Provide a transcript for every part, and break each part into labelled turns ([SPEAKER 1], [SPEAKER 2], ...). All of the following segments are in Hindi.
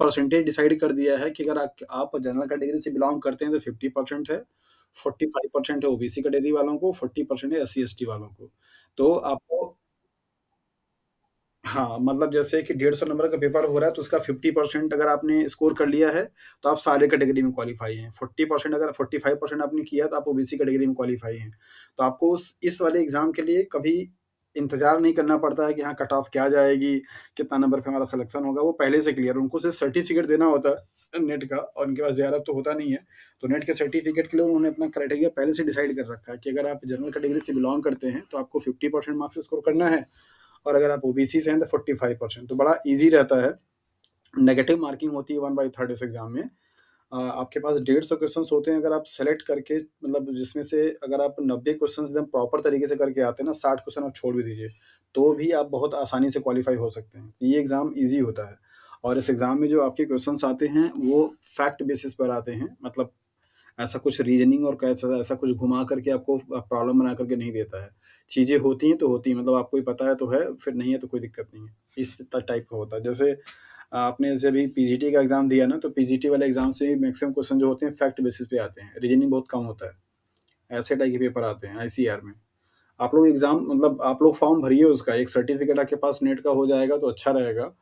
[SPEAKER 1] परसेंटेज डिसाइड कर दिया है कि अगर आप जनरल कैटेगरी से बिलॉन्ग करते हैं तो 50% है, 45% है ओबीसी कैटेगरी वालों को, 40% है एससी-एसटी वालों को। तो आपको हाँ, मतलब जैसे कि 150 नंबर का पेपर हो रहा है तो उसका 50% अगर आपने स्कोर कर लिया है, तो आप सारे कैटेगरी में क्वालीफाई हैं। 40% अगर 45% आपने किया है तो आप ओबीसी कैटेगरी में क्वालीफाई हैं। तो आपको उस इस वाले एग्ज़ाम के लिए कभी इंतज़ार नहीं करना पड़ता है कि हाँ, कट ऑफ क्या जाएगी, कितना नंबर पे हमारा सिलेक्शन होगा, वो पहले से क्लियर है। उनको सिर्फ सर्टिफ़िकेट देना होता है नेट का और उनके पास जेआरएफ तो होता नहीं है। तो नेट के सर्टिफ़िकेट के लिए उन्होंने अपना क्राइटेरिया पहले से डिसाइड कर रखा है कि अगर आप जनरल कैटेगरी से बिलॉन्ग करते हैं, तो आपको 50% मार्क्स स्कोर करना है और अगर आप ओबीसी से हैं तो 45%, तो बड़ा ईज़ी रहता है। नेगेटिव मार्किंग होती है 1/3 इस एग्ज़ाम में। आपके पास 150 क्वेश्चन्स होते हैं, अगर आप सेलेक्ट करके मतलब जिसमें से अगर आप 90 क्वेश्चन्स एकदम प्रॉपर तरीके से करके आते हैं ना, 60 क्वेश्चन आप छोड़ भी दीजिए, तो भी आप बहुत आसानी से क्वालीफाई हो सकते हैं। ये एग्ज़ाम ईज़ी होता है और इस एग्ज़ाम में जो आपके क्वेश्चन्स आते हैं, वो फैक्ट बेसिस पर आते हैं। मतलब ऐसा कुछ रीज़निंग और कैसा ऐसा कुछ घुमा करके आपको प्रॉब्लम बना करके नहीं देता है। चीज़ें होती हैं तो होती हैं, मतलब आपको ही पता है तो है, फिर नहीं है तो कोई दिक्कत नहीं है। इस टाइप का होता है। जैसे आपने जैसे अभी पीजीटी का एग्ज़ाम दिया ना, तो पीजीटी वाले एग्ज़ाम से मैक्सिमम क्वेश्चन जो होते हैं फैक्ट बेसिस पे आते हैं। रीज़निंग बहुत कम होता है। ऐसे टाइप के पेपर आते हैं आईसीआर में। आप लोग एग्ज़ाम मतलब आप लोग फॉर्म भरिए उसका, एक सर्टिफ़िकेट आपके पास नेट का हो जाएगा तो अच्छा रहेगा।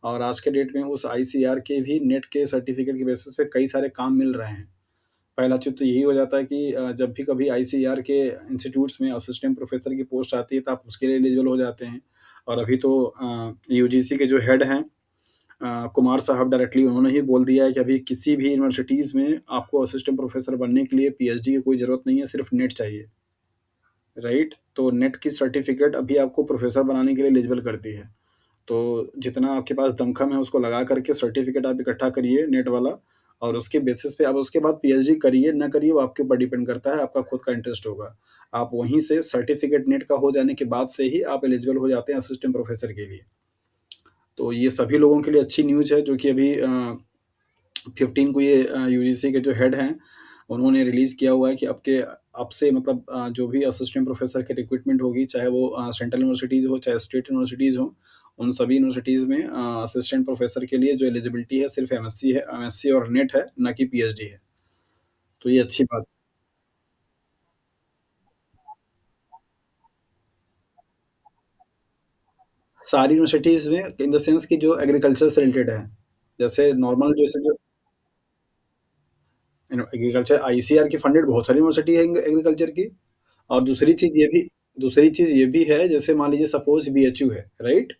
[SPEAKER 1] और आज के डेट में उस आईसीआर के भी नेट के सर्टिफ़िकेट के बेसिस पे कई सारे काम मिल रहे हैं। पहला चीज़ तो यही हो जाता है कि जब भी कभी आईसीआर के इंस्टीट्यूट्स में असिस्टेंट प्रोफ़ेसर की पोस्ट आती है, तो आप उसके लिए एलिजिबल हो जाते हैं। और अभी तो यूजीसी के जो हेड हैं कुमार साहब डायरेक्टली उन्होंने ही बोल दिया है कि अभी किसी भी यूनिवर्सिटीज़ में आपको असिस्टेंट प्रोफ़ेसर बनने के लिए पीएचडी की कोई ज़रूरत नहीं है, सिर्फ़ नेट चाहिए, राइट? तो नेट की सर्टिफ़िकेट अभी आपको प्रोफ़ेसर बनाने के लिए एलिजिबल करती है। तो जितना आपके पास दमखम है उसको लगा करके सर्टिफ़िकेट आप इकट्ठा करिए नेट वाला और उसके बेसिस पे आप उसके बाद पीएचडी करिए, ना करिए वो आपके ऊपर डिपेंड करता है, आपका खुद का इंटरेस्ट होगा। आप वहीं से सर्टिफ़िकेट नेट का हो जाने के बाद से ही आप एलिजिबल हो जाते हैं असिस्टेंट प्रोफ़ेसर के लिए। तो ये सभी लोगों के लिए अच्छी न्यूज़ है जो कि अभी 15 को ये यूजीसी के जो हेड हैं, उन्होंने रिलीज़ किया हुआ है कि अब से मतलब जो भी असिस्टेंट प्रोफ़ेसर की रिक्रूटमेंट होगी, चाहे वो सेंट्रल यूनिवर्सिटीज़ हो, चाहे स्टेट यूनिवर्सिटीज़ हों, उन सभी यूनिवर्सिटीज़ में असिस्टेंट प्रोफ़ेसर के लिए जो एलिजिबिलिटी है सिर्फ़ एमएससी है, एमएससी और नेट है, ना कि पीएचडी है। तो ये अच्छी बात सारी यूनिवर्सिटीज़ में इन द सेंस कि जो एग्रीकल्चर से रिलेटेड है। जैसे नॉर्मल जैसे जो एग्रीकल्चर आईसीआर की फंडेड बहुत सारी यूनिवर्सिटी है एग्रीकल्चर की। और दूसरी चीज़ ये भी है जैसे मान लीजिए सपोज़ बीएचयू है, राइट?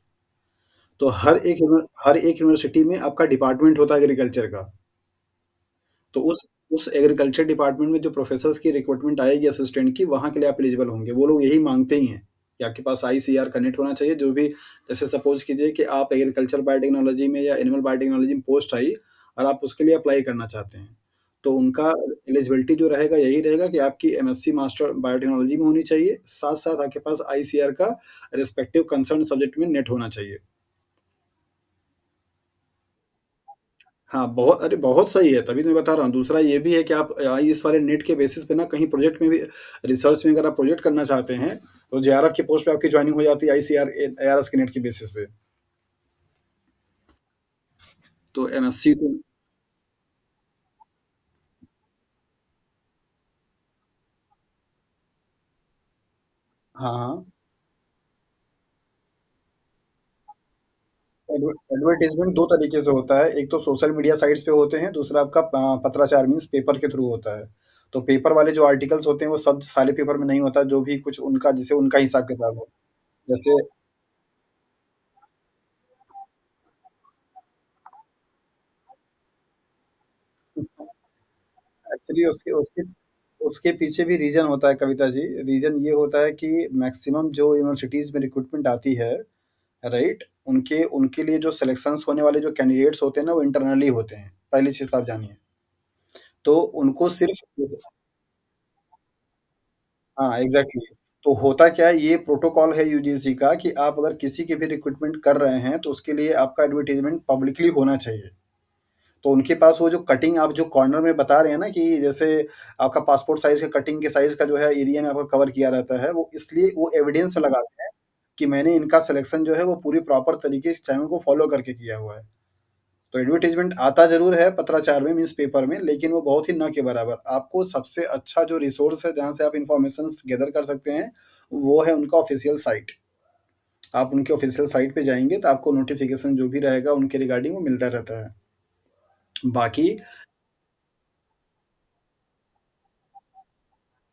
[SPEAKER 1] तो हर एक यूनिवर्सिटी में आपका डिपार्टमेंट होता है एग्रीकल्चर का। तो उस एग्रीकल्चर डिपार्टमेंट में जो प्रोफ़ेसर्स की रिक्रूटमेंट आएगी असिस्टेंट की, वहाँ के लिए आप एलिजिबल होंगे। वो लोग यही माँगते ही हैं कि आपके पास आईसीआर का नेट होना चाहिए, जो भी जैसे सपोज़ कीजिए कि आप एग्रीकल्चर बायोटेक्नोलॉजी में या एनिमल बायोटेक्नोलॉजी में पोस्ट आई और आप उसके लिए अप्लाई करना चाहते हैं। तो उनका एलिजिबिलिटी जो रहेगा यही रहेगा कि आपकी एमएससी मास्टर बायोटेक्नोलॉजी में होनी चाहिए, साथ-साथ आपके पास आईसीआर का रिस्पेक्टिव कंसर्न सब्जेक्ट में नेट होना चाहिए। हाँ, बहुत सही है, तभी तो मैं बता रहा हूँ। दूसरा ये भी है कि आप इस वाले नेट के बेसिस पे ना कहीं प्रोजेक्ट में भी रिसर्च में अगर आप प्रोजेक्ट करना चाहते हैं, तो जेआरएफ की पोस्ट पे आपकी जॉइनिंग हो जाती है आईसीआर एआरएस के नेट के बेसिस पे। तो एमएससी तो हाँ, हाँ। एडवर्टाइज़मेंट 2 तरीके से होता है, एक तो सोशल मीडिया साइट्स पे होते हैं, दूसरा आपका पत्राचार मीन्स पेपर के थ्रू होता है। तो पेपर वाले जो आर्टिकल्स होते हैं, वो सब सारे पेपर में नहीं होता, जो भी कुछ उनका जिसे उनका हिसाब-किताब हो। जैसे एक्चुअली उसके उसके उसके पीछे भी रीज़न होता है कविता जी। रीज़न ये होता है कि मैक्सिमम जो यूनिवर्सिटीज़ में रिक्रूटमेंट आती है, राइट? उनके उनके लिए जो सिलेक्शंस होने वाले जो कैंडिडेट्स होते हैं ना, वो इंटरनली होते हैं। पहली चीज़ तो आप जानिए। तो उनको सिर्फ़ हाँ, एग्ज़ैक्टली। तो होता क्या है, ये प्रोटोकॉल है यूजीसी का कि आप अगर किसी की भी रिक्रूटमेंट कर रहे हैं, तो उसके लिए आपका एडवर्टाइज़मेंट पब्लिकली होना चाहिए। तो उनके पास वो जो कटिंग आप जो कॉर्नर में बता रहे हैं ना कि जैसे आपका पासपोर्ट साइज़ का कटिंग के साइज़ का जो है एरिया में आपका कवर किया रहता है, वो इसलिए वो एविडेंस लगाते हैं कि मैंने इनका सिलेक्शन जो है वो पूरी प्रॉपर तरीके से चैनल को फ़ॉलो करके किया हुआ है। तो एडवर्टाइज़मेंट आता ज़रूर है पत्राचार में मीन्स पेपर में, लेकिन वो बहुत ही ना के बराबर। आपको सबसे अच्छा जो रिसोर्स है जहाँ से आप इन्फॉर्मेशंस गैदर कर सकते हैं, वो है उनका ऑफ़िशियल साइट। आप उनके ऑफ़िशियल साइट पे जाएँगे तो आपको नोटिफ़िकेशन जो भी रहेगा उनके रिगार्डिंग वो मिलता रहता है। बाकी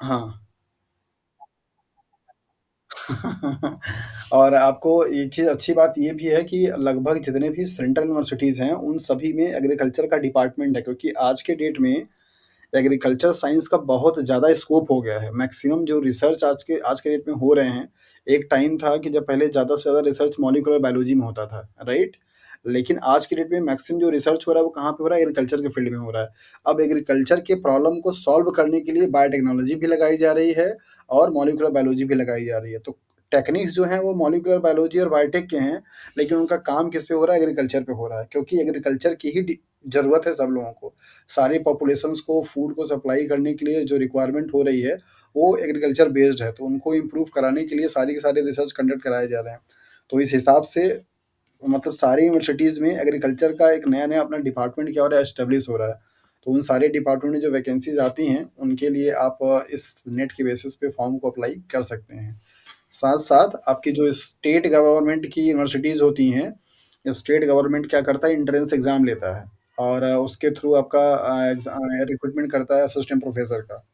[SPEAKER 1] हाँ। और आपको एक चीज़ अच्छी बात ये भी है कि लगभग जितने भी सेंट्रल यूनिवर्सिटीज़ हैं, उन सभी में एग्रीकल्चर का डिपार्टमेंट है क्योंकि आज के डेट में एग्रीकल्चर साइंस का बहुत ज़्यादा स्कोप हो गया है। मैक्सिमम जो रिसर्च आज के डेट में हो रहे हैं, एक टाइम था कि जब पहले ज़्यादा से ज़्यादा रिसर्च मॉलिक्यूलर बायोलॉजी में होता था, राइट? लेकिन आज की डेट में मैक्सिमम जो रिसर्च हो रहा है, वो कहाँ पे हो रहा है? एग्रीकल्चर के फील्ड में हो रहा है। अब एग्रीकल्चर के प्रॉब्लम को सॉल्व करने के लिए बायोटेक्नोलॉजी भी लगाई जा रही है और मॉलिक्यूलर बायोलॉजी भी लगाई जा रही है। तो टेक्निक्स जो हैं, वो मॉलिक्यूलर बायोलॉजी और बायोटेक के हैं, लेकिन उनका काम किस पे हो रहा है? एग्रीकल्चर पे हो रहा है क्योंकि एग्रीकल्चर की ही ज़रूरत है सब लोगों को। सारी पॉपुलेशंस को फूड को सप्लाई करने के लिए जो रिक्वायरमेंट हो रही है, वो एग्रीकल्चर बेस्ड है, तो उनको इम्प्रूव कराने के लिए सारे के सारे रिसर्च कंडक्ट कराए जा रहे हैं। तो इस हिसाब से मतलब सारी यूनिवर्सिटीज़ में एग्रीकल्चर का एक नया-नया अपना डिपार्टमेंट क्या हो रहा है, एस्टेब्लिश हो रहा है। तो उन सारे डिपार्टमेंट में जो वैकेंसीज़ आती हैं, उनके लिए आप इस नेट के बेसिस पे फॉर्म को अप्लाई कर सकते हैं। साथ-साथ आपकी जो स्टेट गवर्नमेंट की यूनिवर्सिटीज़ होती हैं, स्टेट गवर्नमेंट क्या करता है एंट्रेंस एग्ज़ाम लेता है और उसके थ्रू आपका रिक्रूटमेंट करता है असिस्टेंट प्रोफ़ेसर का।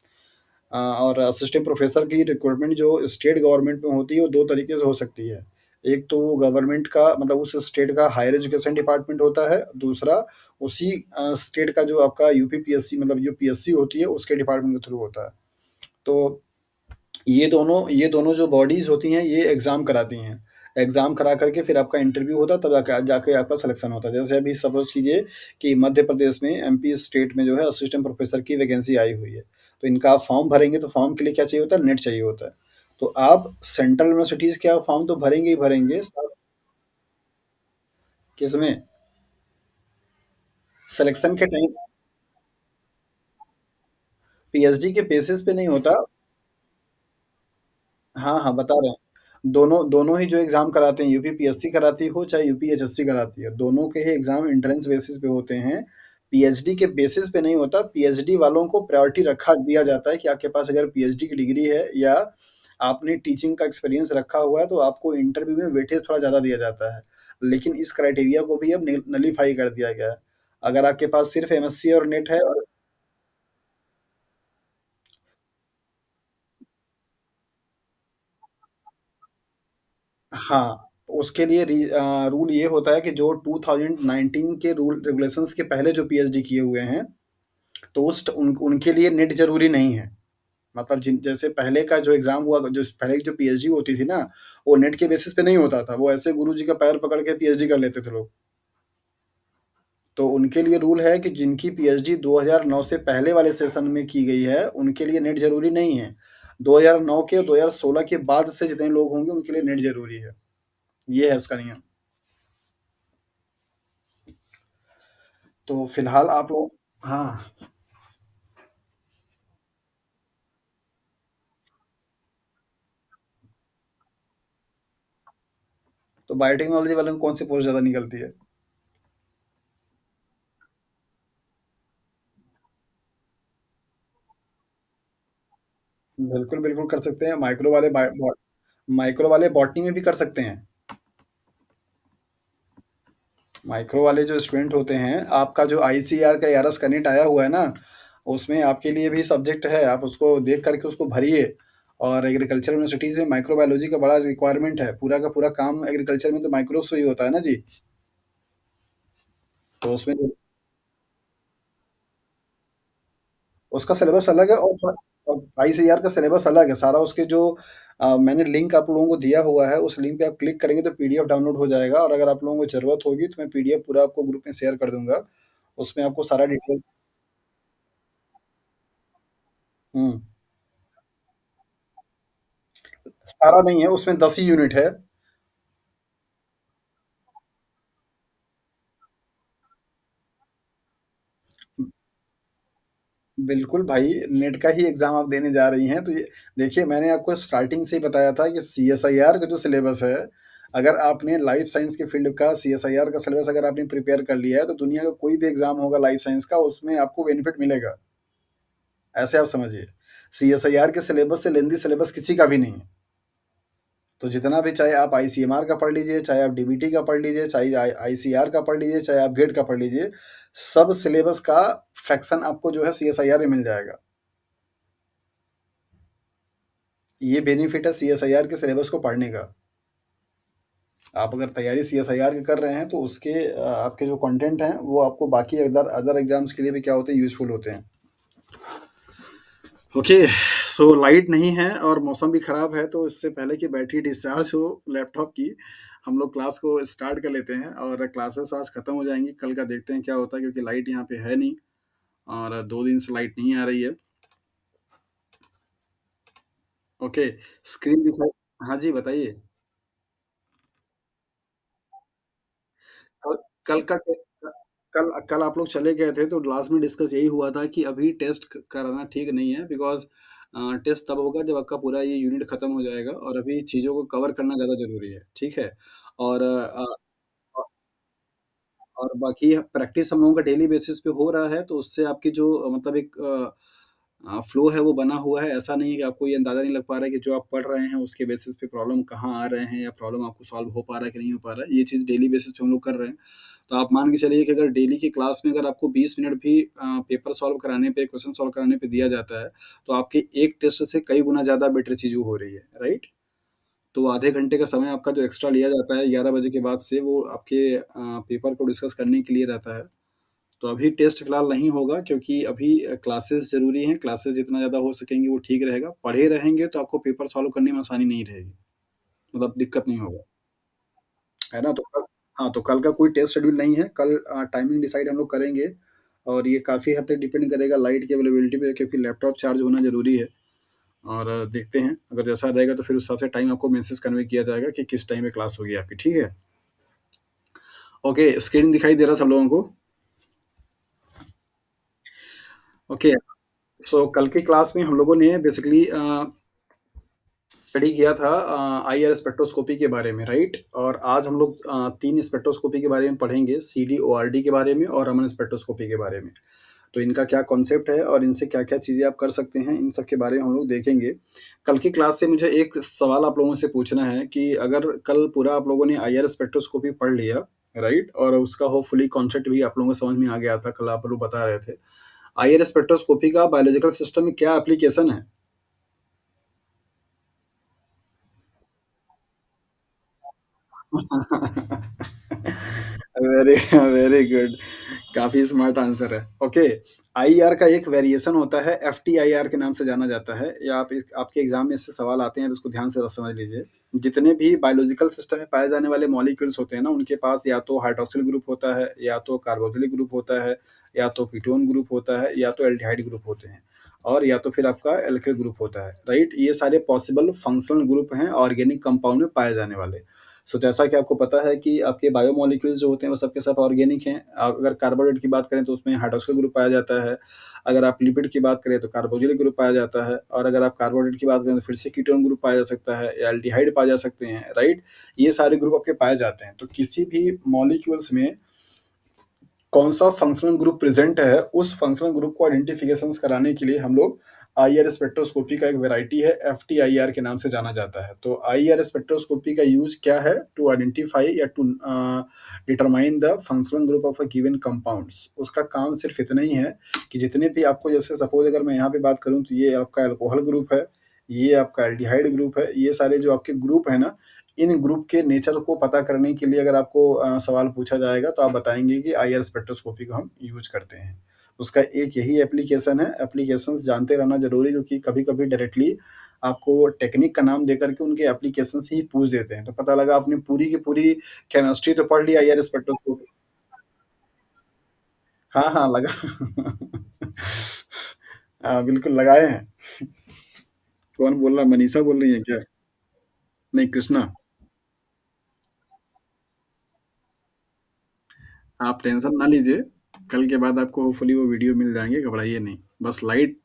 [SPEAKER 1] और असिस्टेंट प्रोफ़ेसर की रिक्रूटमेंट जो स्टेट गवर्नमेंट में होती है, वो 2 तरीके से हो सकती है। एक तो गवर्नमेंट का मतलब उस स्टेट का हायर एजुकेशन डिपार्टमेंट होता है, दूसरा उसी स्टेट का जो आपका यूपीपीएससी मतलब जो पीएससी होती है, उसके डिपार्टमेंट के थ्रू होता है। तो ये दोनों जो बॉडीज़ होती हैं, ये एग्ज़ाम कराती हैं। एग्ज़ाम करा कर के फिर आपका इंटरव्यू होता है, तब जाके जाके आपका सिलेक्शन होता है। जैसे अभी सपोज़ कीजिए कि मध्य प्रदेश में एमपी स्टेट में जो है असिस्टेंट प्रोफ़ेसर की वैकेंसी आई हुई है। तो इनका आप फॉर्म भरेंगे तो फॉर्म के लिए क्या चाहिए होता है? नेट चाहिए होता है। तो आप सेंट्रल यूनिवर्सिटीज़ के आप फॉर्म तो भरेंगे ही भरेंगे, साथ किसमें? सिलेक्शन के टाइम पीएचडी के बेसिस पे नहीं होता। हाँ, हाँ, बता रहे हैं। दोनों दोनों ही जो एग्ज़ाम कराते हैं, यूपीपीएससी कराती हो, चाहे यूपीएचएससी कराती है, दोनों के ही एग्ज़ाम एंट्रेंस बेसिस पे होते हैं। पीएचडी के बेसिस पे नहीं होता, पीएचडी वालों को प्रायोरिटी रखा दिया जाता है कि आपके पास अगर पीएचडी की डिग्री है या आपने टीचिंग का एक्सपीरियंस रखा हुआ है, तो आपको इंटरव्यू में वेटेज थोड़ा ज़्यादा दिया जाता है। लेकिन इस क्राइटेरिया को भी अब नलीफाई कर दिया गया है। अगर आपके पास सिर्फ़ एमएससी और नेट है और हाँ, उसके लिए रूल ये होता है कि जो 2019 के रूल रेगुलेशंस के पहले जो पीएचडी किए हुए हैं, तो उनके लिए नेट ज़रूरी नहीं है। मतलब जिन जैसे पहले का जो एग्ज़ाम हुआ जो पहले की जो पीएचडी होती थी ना, वो नेट के बेसिस पे नहीं होता था। वो ऐसे गुरुजी का पैर पकड़ के पीएचडी कर लेते थे लोग। तो उनके लिए रूल है कि जिनकी पीएचडी 2009 से पहले वाले सेशन में की गई है, उनके लिए नेट ज़रूरी नहीं है। 2009 के और 2016 के बाद से जितने लोग होंगे, उनके लिए नेट ज़रूरी है। ये है उसका नियम। तो फिलहाल आप लोग हाँ, तो बायोटेक्नोलॉजी वालों को कौन सी पोस्ट ज़्यादा निकलती है? बिल्कुल, बिल्कुल कर सकते हैं। माइक्रो वाले बॉटनी में भी कर सकते हैं। माइक्रो वाले जो स्टूडेंट होते हैं, आपका जो आईसीएआर का एआरएस का नेट आया हुआ है ना, उसमें आपके लिए भी सब्जेक्ट है। आप उसको देख कर के उसको भरिए और एग्रीकल्चर यूनिवर्सिटीज़ में माइक्रोबायोलॉजी का बड़ा रिक्वायरमेंट है। पूरा का पूरा काम एग्रीकल्चर में तो माइक्रोब से ही होता है ना जी। तो उसमें जो उसका सिलेबस अलग है और आईसीएआर का सिलेबस अलग है। सारा उसके जो मैंने लिंक आप लोगों को दिया हुआ है, उस लिंक पे आप क्लिक करेंगे तो पीडीएफ डाउनलोड हो जाएगा और अगर आप लोगों को ज़रूरत होगी तो मैं पीडीएफ पूरा आपको ग्रुप में शेयर कर दूँगा। उसमें आपको सारा डिटेल हुँ, सारा नहीं है, उसमें 10 ही यूनिट है। बिल्कुल भाई, नेट का ही एग्ज़ाम आप देने जा रही हैं, तो ये देखिए मैंने आपको स्टार्टिंग से ही बताया था कि सीएसआईआर का जो सिलेबस है, अगर आपने लाइफ साइंस के फील्ड का सीएसआईआर का सिलेबस अगर आपने प्रिपेयर कर लिया है, तो दुनिया का कोई भी एग्ज़ाम होगा लाइफ साइंस का, उसमें आपको बेनिफिट मिलेगा। ऐसे आप समझिए। सीएसआईआर के सिलेबस से लेंदी सिलेबस किसी का भी नहीं है। तो जितना भी चाहे आप आईसीएमआर का पढ़ लीजिए, चाहे आप डीबीटी का पढ़ लीजिए, चाहे आईसीआर का पढ़ लीजिए, चाहे आप गेट का पढ़ लीजिए, सब सिलेबस का फ्रैक्शन आपको जो है सीएसआईआर में मिल जाएगा। ये बेनिफिट है सीएसआईआर के सिलेबस को पढ़ने का। आप अगर तैयारी सीएसआईआर की कर रहे हैं, तो उसके आपके जो कंटेंट हैं, वो आपको बाकी अदर अदर एग्ज़ाम्स के लिए भी क्या होते हैं, यूज़फुल होते हैं। ओके, सो लाइट नहीं है और मौसम भी खराब है, तो इससे पहले कि बैटरी डिस्चार्ज हो लैपटॉप की, हम लोग क्लास को स्टार्ट कर लेते हैं और क्लासेस आज खत्म हो जाएंगी। कल का देखते हैं क्या होता है, क्योंकि लाइट यहाँ पे है नहीं और 2 दिन से लाइट नहीं आ रही है। ओके, स्क्रीन दिखाई। हाँ जी, बताइए। कल कल का टे- कल कल आप लोग चले गए थे, तो लास्ट में डिस्कस यही हुआ था कि अभी टेस्ट कराना ठीक नहीं है, बिकॉज टेस्ट तब होगा जब आपका पूरा ये यूनिट खत्म हो जाएगा, और अभी चीज़ों को कवर करना ज़्यादा ज़रूरी है, ठीक है। और और बाकी प्रैक्टिस हम लोगों का डेली बेसिस पे हो रहा है, तो उससे आपकी जो मतलब एक फ्लो है वो बना हुआ है। ऐसा नहीं है कि आपको ये अंदाज़ा नहीं लग पा रहा है कि जो आप पढ़ रहे हैं उसके बेसिस पे प्रॉब्लम कहाँ आ रहे हैं, या प्रॉब्लम आपको सॉल्व हो पा रहा है कि नहीं हो पा रहा है। ये चीज़ डेली बेसिस पे हम लोग कर रहे हैं। तो आप मान के चलिए कि अगर डेली की क्लास में अगर आपको 20 मिनट भी पेपर सॉल्व कराने पे, क्वेश्चन सॉल्व कराने पे दिया जाता है, तो आपके एक टेस्ट से कई गुना ज़्यादा बेटर चीज़ें हो रही है, राइट? तो आधे घंटे का समय आपका जो एक्स्ट्रा लिया जाता है 11 बजे के बाद से, वो आपके पेपर को डिस्कस करने के लिए रहता है। तो अभी टेस्ट फिलहाल नहीं होगा, क्योंकि अभी क्लासेस ज़रूरी हैं, क्लासेस जितना ज़्यादा हो सकेंगी वो ठीक रहेगा। पढ़े रहेंगे तो आपको पेपर सॉल्व करने में आसानी नहीं रहेगी, मतलब दिक्कत नहीं होगा, है ना? तो कल, हाँ, तो कल का कोई टेस्ट शेड्यूल नहीं है। कल टाइमिंग डिसाइड हम लोग करेंगे, और ये काफ़ी हद तक डिपेंड करेगा लाइट की अवेलेबिलिटी पे, क्योंकि लैपटॉप चार्ज होना ज़रूरी है। और देखते हैं, अगर जैसा रहेगा तो फिर उस हिसाब से टाइम आपको मैसेज कन्वे किया जाएगा कि किस टाइम में क्लास होगी आपकी, ठीक है? ओके, स्क्रीन दिखाई दे रहा है सब लोगों को? ओके, सो कल की क्लास में हम लोगों ने बेसिकली स्टडी किया था आईआर स्पेक्ट्रोस्कोपी के बारे में, राइट? और आज हम लोग 3 स्पेक्ट्रोस्कोपी के बारे में पढ़ेंगे, सीडीओआरडी के बारे में और रमन स्पेक्ट्रोस्कोपी के बारे में। तो इनका क्या कॉन्सेप्ट है और इनसे क्या-क्या चीज़ें आप कर सकते हैं, इन सब के बारे में हम लोग देखेंगे। कल की क्लास से मुझे एक सवाल आप लोगों से पूछना है कि अगर कल पूरा आप लोगों ने आईआर स्पेक्ट्रोस्कोपी पढ़ लिया, राइट? और उसका होपफुली कॉन्सेप्ट भी आप लोगों को समझ में आ गया था, कल आप लोग बता रहे थे। आईआर स्पेक्ट्रोस्कोपी का बायोलॉजिकल सिस्टम में क्या एप्लीकेशन है? Very very good. काफी स्मार्ट आंसर है। ओके, आईआर का एक वेरिएशन होता है, एफटीआईआर के नाम से जाना जाता है, या आपके एग्जाम में इससे सवाल आते हैं, तो इसको ध्यान से समझ लीजिए। जितने भी बायोलॉजिकल सिस्टम में पाए जाने वाले मॉलिक्यूल्स होते हैं ना, उनके पास या तो हाइड्रोक्सिल ग्रुप होता है, या तो कार्बोक्सिलिक ग्रुप होता है, या तो कीटोन ग्रुप होता है, या तो एल्डिहाइड ग्रुप होते हैं, और या तो फिर आपका एल्किल ग्रुप होता है, राइट? ये सारे पॉसिबल फंक्शनल ग्रुप हैं ऑर्गेनिक कंपाउंड में पाए जाने वाले। सो जैसा कि आपको पता है कि आपके बायोमोलिक्यूल्स जो होते हैं वो सब के सब ऑर्गेनिक हैं। आप अगर कार्बोहाइड्रेट की बात करें तो उसमें हाइड्रोक्सिल ग्रुप पाया जाता है। अगर आप लिपिड की बात करें तो कार्बोक्सिलिक ग्रुप पाया जाता है, और अगर आप कार्बोहाइड्रेट की बात करें तो फिर से कीटोन ग्रुप पाया जा सकता है, या एल्डिहाइड पाए जा सकते हैं, राइट? ये सारे ग्रुप आपके पाए जाते हैं। तो किसी भी मॉलिक्यूल्स में कौन सा फंक्शनल ग्रुप प्रेजेंट है, उस फंक्शनल ग्रुप को आइडेंटिफिकेशन कराने के लिए हम लोग आईआर स्पेक्ट्रोस्कोपी का एक वेराइटी है, एफटीआईआर के नाम से जाना जाता है। तो आईआर स्पेक्ट्रोस्कोपी का यूज क्या है? टू आइडेंटिफाई या to determine the functional group of a given compounds. उसका काम सिर्फ इतना ही है कि जितने भी आपको, जैसे सपोज अगर मैं यहाँ पे बात करूँ, तो ये आपका अल्कोहल ग्रुप है, ये आपका एल्डिहाइड ग्रुप है, ये सारे जो आपके ग्रुप है ना, इन ग्रुप के नेचर को पता करने के लिए अगर आपको सवाल पूछा जाएगा, तो आप बताएंगे कि आईआर स्पेक्ट्रोस्कोपी को हम यूज करते हैं। उसका एक यही एप्लीकेशन है। एप्लीकेशंस जानते रहना जरूरी है, क्योंकि कभी कभी डायरेक्टली आपको टेक्निक का नाम देकर के उनके एप्लीकेशन ही पूछ देते हैं, तो पता लगा आपने पूरी की पूरी केमिस्ट्री तो पढ़ ली आईआर स्पेक्ट्रोस्कोपी। हाँ हाँ, लगा। बिल्कुल लगाए हैं। कौन बोल रहा, मनीषा बोल रही है क्या? नहीं, कृष्णा। आप टेंशन ना लीजिए, कल के बाद आपको होपफुली वो वीडियो मिल जाएँगे, घबराइए नहीं। बस लाइट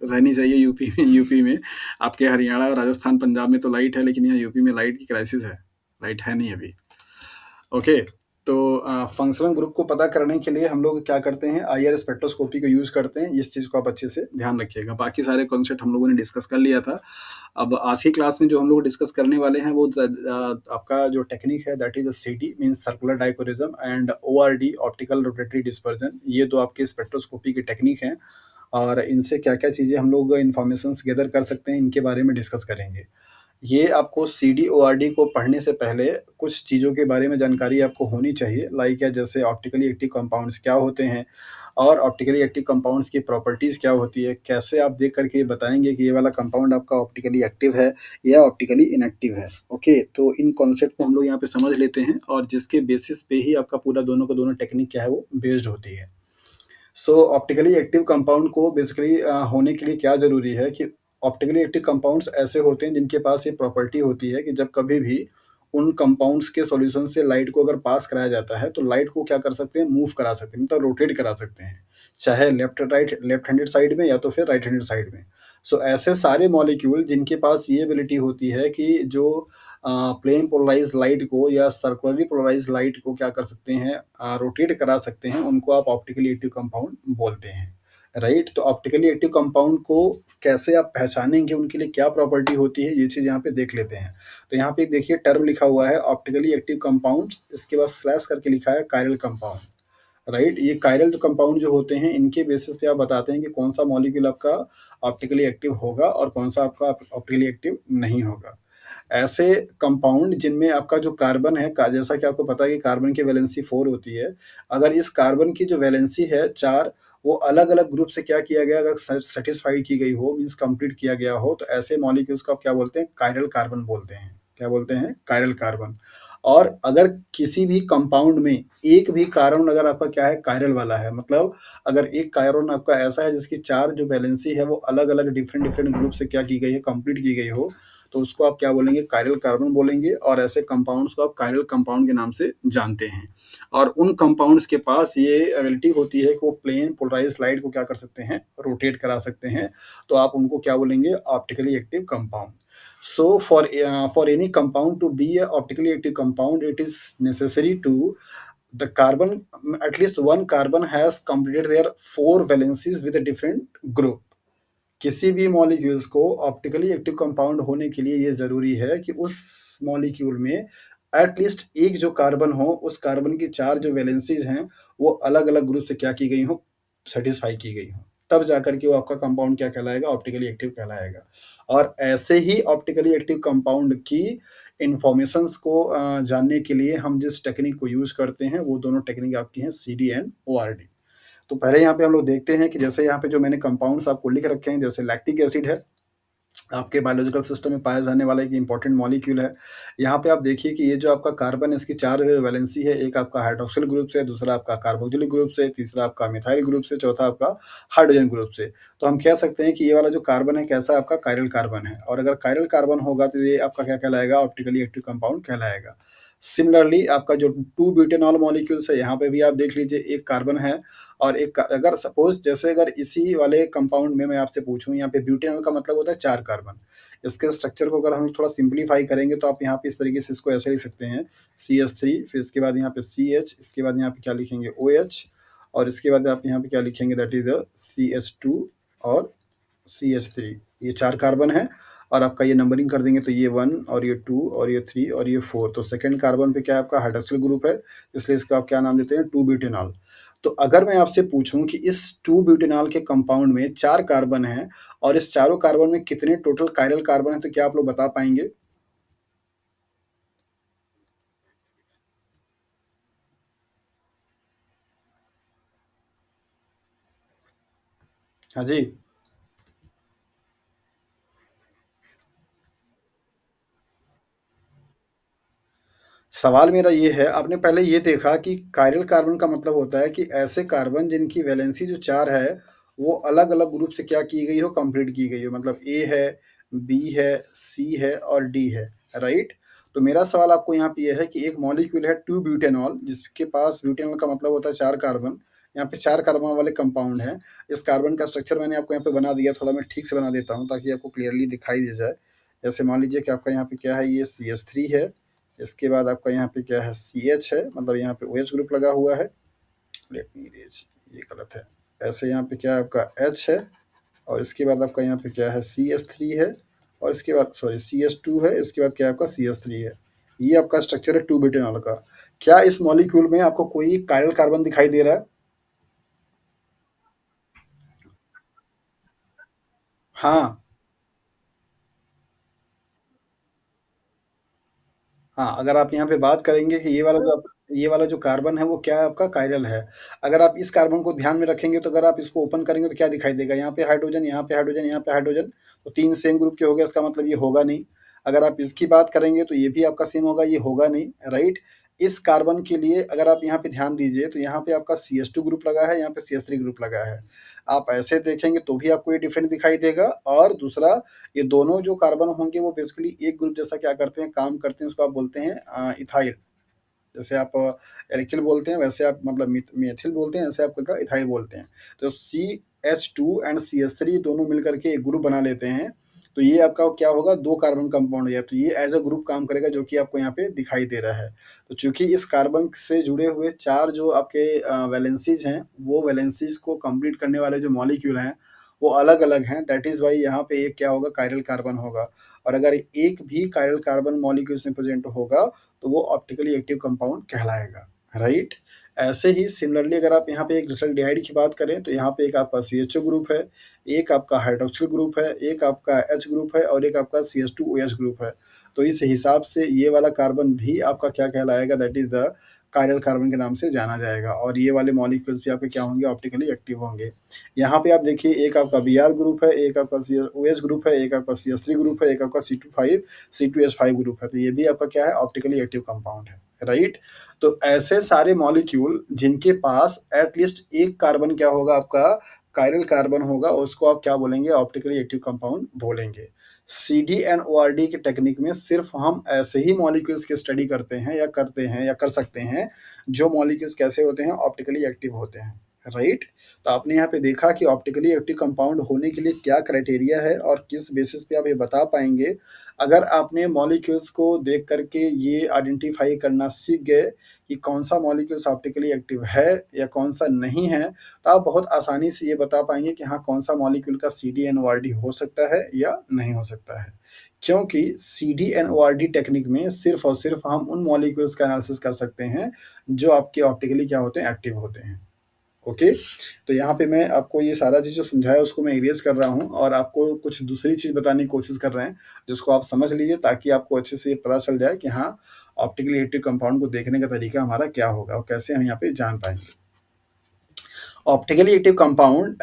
[SPEAKER 1] रहनी चाहिए यूपी में। आपके हरियाणा, राजस्थान, पंजाब में तो लाइट है, लेकिन यहाँ यूपी में लाइट की क्राइसिस है। राइट? है नहीं अभी। ओके, तो फंक्शनल ग्रुप को पता करने के लिए हम लोग क्या करते हैं, आईआर स्पेक्ट्रोस्कोपी को यूज़ करते हैं। इस चीज़ को आप अच्छे से ध्यान रखिएगा। बाकी सारे कॉन्सेप्ट हम लोगों ने डिस्कस कर लिया था। अब आज की क्लास में जो हम लोग डिस्कस करने वाले हैं वो आपका जो टेक्निक है that is CD means circular dichroism and ORD optical rotatory dispersion. ये 2 आपके स्पेक्ट्रोस्कोपी की टेक्निक हैं और इनसे क्या-क्या चीज़ें हम लोग इन्फॉर्मेशंस गैदर कर सकते हैं, इनके बारे में डिस्कस करेंगे। ये आपको सीडी-ओआरडी को पढ़ने से पहले कुछ चीज़ों के बारे में जानकारी आपको होनी चाहिए, लाइक जैसे ऑप्टिकली एक्टिव कंपाउंड्स क्या होते हैं और ऑप्टिकली एक्टिव कंपाउंड्स की प्रॉपर्टीज़ क्या होती है, कैसे आप देख कर के ये बताएँगे कि ये वाला कंपाउंड आपका ऑप्टिकली एक्टिव है या ऑप्टिकली इनएक्टिव है। ओके, तो इन कॉन्सेप्ट को हम लोग यहाँ पे समझ लेते हैं और जिसके बेसिस पे ही आपका पूरा दोनों का दोनों टेक्निक क्या है वो बेस्ड होती है। सो ऑप्टिकली एक्टिव कंपाउंड को बेसिकली होने के लिए क्या ज़रूरी है कि ऑप्टिकली एक्टिव कंपाउंड्स ऐसे होते हैं जिनके पास ये प्रॉपर्टी होती है कि जब कभी भी उन कंपाउंड्स के सॉल्यूशन से लाइट को अगर पास कराया जाता है, तो लाइट को क्या कर सकते हैं, मूव करा सकते हैं, मतलब रोटेट करा सकते हैं। चाहे लेफ्ट हैंडेड साइड में या तो फिर राइट हैंडेड साइड में। सो ऐसे सारे मॉलिक्यूल जिनके पास ये एबिलिटी होती है कि जो प्लेन पोलराइज्ड लाइट को या सर्कुलरली पोलराइज्ड लाइट को क्या कर सकते हैं, रोटेट करा सकते हैं, उनको आप ऑप्टिकली एक्टिव कंपाउंड बोलते हैं, राइट? तो ऑप्टिकली एक्टिव कंपाउंड को कैसे आप पहचानेंगे, उनके लिए क्या प्रॉपर्टी होती है, ये चीज़ यहाँ पे देख लेते हैं। तो यहाँ पे देखिए टर्म लिखा हुआ है ऑप्टिकली एक्टिव कंपाउंड्स, इसके बाद स्लैश करके लिखा है कायरल कंपाउंड, राइट? ये कायरल जो कंपाउंड जो होते हैं, इनके बेसिस पे आप बताते हैं कि कौन सा मॉलिक्यूल आपका ऑप्टिकली एक्टिव होगा और कौन सा आपका ऑप्टिकली एक्टिव नहीं होगा। ऐसे कंपाउंड जिनमें आपका जो कार्बन है, का जैसा कि आपको पता है कि कार्बन की वैलेंसी 4 होती है। अगर इस कार्बन की जो वैलेंसी है 4, वो अलग-अलग ग्रुप से क्या किया गया, अगर सैटिस्फाइड की गई हो, मीन्स कंप्लीट किया गया हो, तो ऐसे मॉलिक्यूल्स को आप क्या बोलते हैं, कायरल कार्बन बोलते हैं। क्या बोलते हैं? Chiral carbon. और अगर किसी भी कंपाउंड में एक भी कार्बन अगर आपका क्या है, कायरल वाला है, मतलब अगर एक कार्बन आपका ऐसा है जिसकी 4 जो वैलेंसी है वो अलग-अलग डिफरेंट-डिफरेंट ग्रुप से क्या की गई है, कंप्लीट की गई हो, तो उसको आप क्या बोलेंगे, कायरल कार्बन बोलेंगे और ऐसे कंपाउंड्स को आप कायरल कंपाउंड के नाम से जानते हैं। और उन कंपाउंड्स के पास ये एबिलिटी होती है कि वो प्लेन पोलराइज्ड लाइट को क्या कर सकते हैं, रोटेट करा सकते हैं। तो आप उनको क्या बोलेंगे, optically active compound. So for any compound to be a optically active compound, it is necessary to the carbon, at least one carbon has completed their 4 valencies with a different group. किसी भी मॉलिक्यूल्स को ऑप्टिकली एक्टिव कंपाउंड होने के लिए ये ज़रूरी है कि उस मॉलिक्यूल में एटलीस्ट एक जो कार्बन हो, उस कार्बन की 4 जो वैलेंसीज़ हैं, वो अलग-अलग ग्रुप से क्या की गई हों, सैटिस्फाई की गई हों। तब जाकर के वो आपका कंपाउंड क्या कहलाएगा, ऑप्टिकली एक्टिव कहलाएगा। और ऐसे ही ऑप्टिकली एक्टिव कंपाउंड की इन्फॉर्मेशंस को जानने के लिए हम जिस टेक्निक को यूज़ करते हैं, वो दोनों टेक्निक आपकी हैं सीडी एंड ओआरडी। तो पहले यहाँ पे हम लोग देखते हैं कि जैसे यहाँ पे जो मैंने कंपाउंड्स आपको लिख रखे हैं, जैसे लैक्टिक एसिड है, आपके बायोलॉजिकल सिस्टम में पाया जाने वाला एक इम्पोर्टेंट मॉलिक्यूल है। यहाँ पे आप देखिए कि ये जो आपका कार्बन है, इसकी 4 वैलेंसी है, एक आपका हाइड्रॉक्सिल ग्रुप से, दूसरा आपका कार्बोक्सिलिक ग्रुप से, तीसरा आपका मिथाइल ग्रुप से, चौथा आपका हाइड्रोजन ग्रुप से। तो हम कह सकते हैं कि ये वाला जो कार्बन है कैसा आपका कायरल कार्बन है और अगर कायरल कार्बन होगा तो ये आपका क्या कहलाएगा, ऑप्टिकली एक्टिव कंपाउंड कहलाएगा। सिमिलरली आपका जो 2 ब्यूटेनॉल मॉलिक्यूल्स है, यहाँ पे भी आप देख लीजिए एक कार्बन है और एक अगर सपोज़ जैसे अगर इसी वाले कंपाउंड में मैं आपसे पूछूँ, यहाँ पे ब्यूटेनॉल का मतलब होता है 4 कार्बन। इसके स्ट्रक्चर को अगर हम थोड़ा सिंप्लीफाई करेंगे तो आप यहाँ पे इस तरीके से इसको ऐसे लिख सकते हैं, CH3, फिर इसके बाद यहाँ पे CH, इसके बाद यहाँ पे क्या लिखेंगे, OH और इसके बाद आप यहाँ पे क्या लिखेंगे, दैट इज़ CH2 और CH3। ये 4 कार्बन है और आपका ये नंबरिंग कर देंगे तो ये 1 और ये 2 और ये 3 और ये 4। तो सेकंड कार्बन पे क्या है आपका हाइड्रॉक्सिल ग्रुप है, इसलिए इसका आप क्या नाम देते हैं, 2 ब्यूटेनॉल। तो अगर मैं आपसे पूछूँ कि इस 2 ब्यूटेनॉल के कंपाउंड में 4 कार्बन हैं और इस चारों कार्बन में कितने टोटल कायरल कार्बन हैं, तो क्या आप लोग बता पाएँगे? हाँ जी। सवाल मेरा ये है, आपने पहले ये देखा कि कायरल कार्बन का मतलब होता है कि ऐसे कार्बन जिनकी वैलेंसी जो 4 है, वो अलग-अलग ग्रुप से क्या की गई हो, कंप्लीट की गई हो। मतलब ए है, बी है, सी है और डी है, राइट? तो मेरा सवाल आपको यहाँ पे ये है कि एक मॉलिक्यूल है 2 ब्यूटेनॉल, जिसके पास ब्यूटेनॉल का मतलब होता है 4 कार्बन। यहाँ पे 4 कार्बन वाले कंपाउंड हैं। इस कार्बन का स्ट्रक्चर मैंने आपको यहाँ पे बना दिया, थोड़ा मैं ठीक से बना देता हूँ ताकि आपको क्लियरली दिखाई दे जाए। जैसे मान लीजिए कि आपका यहाँ पे क्या है, ये CH3 है, इसके बाद आपका यहाँ पे क्या है CH है, मतलब यहाँ पे OH ग्रुप लगा हुआ है। लेट मी इरेज़, ये गलत है। ऐसे यहाँ पे क्या है आपका H है और इसके बाद आपका यहाँ पे क्या है CH3 है और इसके बाद सॉरी CH2 है, इसके बाद क्या है आपका CH3 है। ये आपका स्ट्रक्चर है 2 ब्यूटेनॉल का। क्या इस मॉलिक्यूल में आपको कोई कायरल कार्बन दिखाई दे रहा है? हाँ। हाँ, अगर आप यहाँ पे बात करेंगे कि ये वाला जो कार्बन है वो क्या है आपका कायरल है। अगर आप इस कार्बन को ध्यान में रखेंगे तो अगर आप इसको ओपन करेंगे तो क्या दिखाई देगा? यहाँ पे हाइड्रोजन, यहाँ पे हाइड्रोजन, यहाँ पे हाइड्रोजन, तो 3 सेम ग्रुप के हो गए, इसका मतलब ये होगा नहीं। अगर आप इसकी बात करेंगे तो ये भी आपका सेम होगा, ये होगा नहीं, राइट? इस कार्बन के लिए अगर आप यहाँ पे ध्यान दीजिए तो यहाँ पे आपका CH2 ग्रुप लगा है, यहाँ पे CH3 ग्रुप लगा है। आप ऐसे देखेंगे तो भी आपको ये डिफरेंट दिखाई देगा और दूसरा, ये दोनों जो कार्बन होंगे वो बेसिकली एक ग्रुप जैसा क्या करते हैं, काम करते हैं, उसको आप बोलते हैं इथाइल। जैसे आप एल्किल बोलते हैं वैसे आप मतलब मेथिल बोलते हैं, ऐसे आप क्या इथाइल बोलते हैं। तो CH2 एंड CH3 दोनों मिलकर के एक ग्रुप बना लेते हैं। तो ये आपका क्या होगा, 2 कार्बन कंपाउंड हो गया। तो ये एज़ अ ग्रुप काम करेगा जो कि आपको यहाँ पे दिखाई दे रहा है। तो चूँकि इस कार्बन से जुड़े हुए 4 जो आपके वैलेंसीज़ हैं, वो वैलेंसीज़ को कंप्लीट करने वाले जो मॉलिक्यूल हैं, वो अलग-अलग हैं। दैट इज़ व्हाई यहाँ पे एक क्या होगा, कायरल कार्बन होगा। और अगर एक भी कायरल कार्बन मॉलिक्यूल्स में प्रेज़ेंट होगा तो वो ऑप्टिकली एक्टिव कंपाउंड कहलाएगा, राइट? ऐसे ही सिमिलरली अगर आप यहाँ पे एक ग्लिसरॉल्डिहाइड की बात करें तो यहाँ पे एक आपका CHO ग्रुप है, एक आपका हाइड्रॉक्सिल ग्रुप है, एक आपका H ग्रुप है और एक आपका CH2OH ग्रुप है। तो इस हिसाब से ये वाला कार्बन भी आपका क्या कहलाएगा, that is the chiral carbon के नाम से जाना जाएगा और ये वाले मॉलिक्यूल्स भी आपके क्या होंगे, ऑप्टिकली एक्टिव होंगे। यहाँ पे आप देखिए एक आपका Br ग्रुप है, एक आपका OH ग्रुप है, एक आपका CH3 ग्रुप है, एक आपका C2H5 ग्रुप है। तो ये भी आपका क्या है, ऑप्टिकली एक्टिव कंपाउंड है, राइट? तो ऐसे सारे मॉलिक्यूल जिनके पास एट लीस्ट एक कार्बन क्या होगा आपका, कायरल कार्बन होगा, उसको आप क्या बोलेंगे, ऑप्टिकली एक्टिव कंपाउंड बोलेंगे। CDNORD की टेक्निक में सिर्फ हम ऐसे ही मॉलिक्यूल्स की स्टडी करते हैं या कर सकते हैं जो मॉलिक्यूल्स कैसे होते हैं, ऑप्टिकली एक्टिव होते हैं, राइट? तो आपने यहाँ पे देखा कि ऑप्टिकली एक्टिव कंपाउंड होने के लिए क्या क्राइटेरिया है और किस बेसिस पे आप ये बता पाएँगे। अगर आपने मॉलिक्यूल्स को देख कर के ये आइडेंटिफ़ाई करना सीख गए कि कौन-सा मॉलिक्यूल्स ऑप्टिकली एक्टिव है या कौन-सा नहीं है, तो आप बहुत आसानी से ये बता पाएँगे कि हाँ, कौन-सा मॉलिक्यूल का CDNORD हो सकता है या नहीं हो सकता है। क्योंकि CDNORD टेक्निक में सिर्फ़ और सिर्फ़ हम उन मॉलिक्यूल्स का एनालिसिस कर सकते हैं, जो आपके ऑप्टिकली क्या होते हैं, एक्टिव होते हैं। ओके, तो यहाँ पे मैं आपको ये सारा चीज़ जो समझाया उसको मैं इरेज़ कर रहा हूँ और आपको कुछ दूसरी चीज़ बताने की कोशिश कर रहे हैं, जिसको आप समझ लीजिए ताकि आपको अच्छे से ये पता चल जाए कि हाँ, ऑप्टिकली एक्टिव कंपाउंड को देखने का तरीका हमारा क्या होगा और कैसे हम यहाँ पे जान पाएँगे। ऑप्टिकली एक्टिव कंपाउंड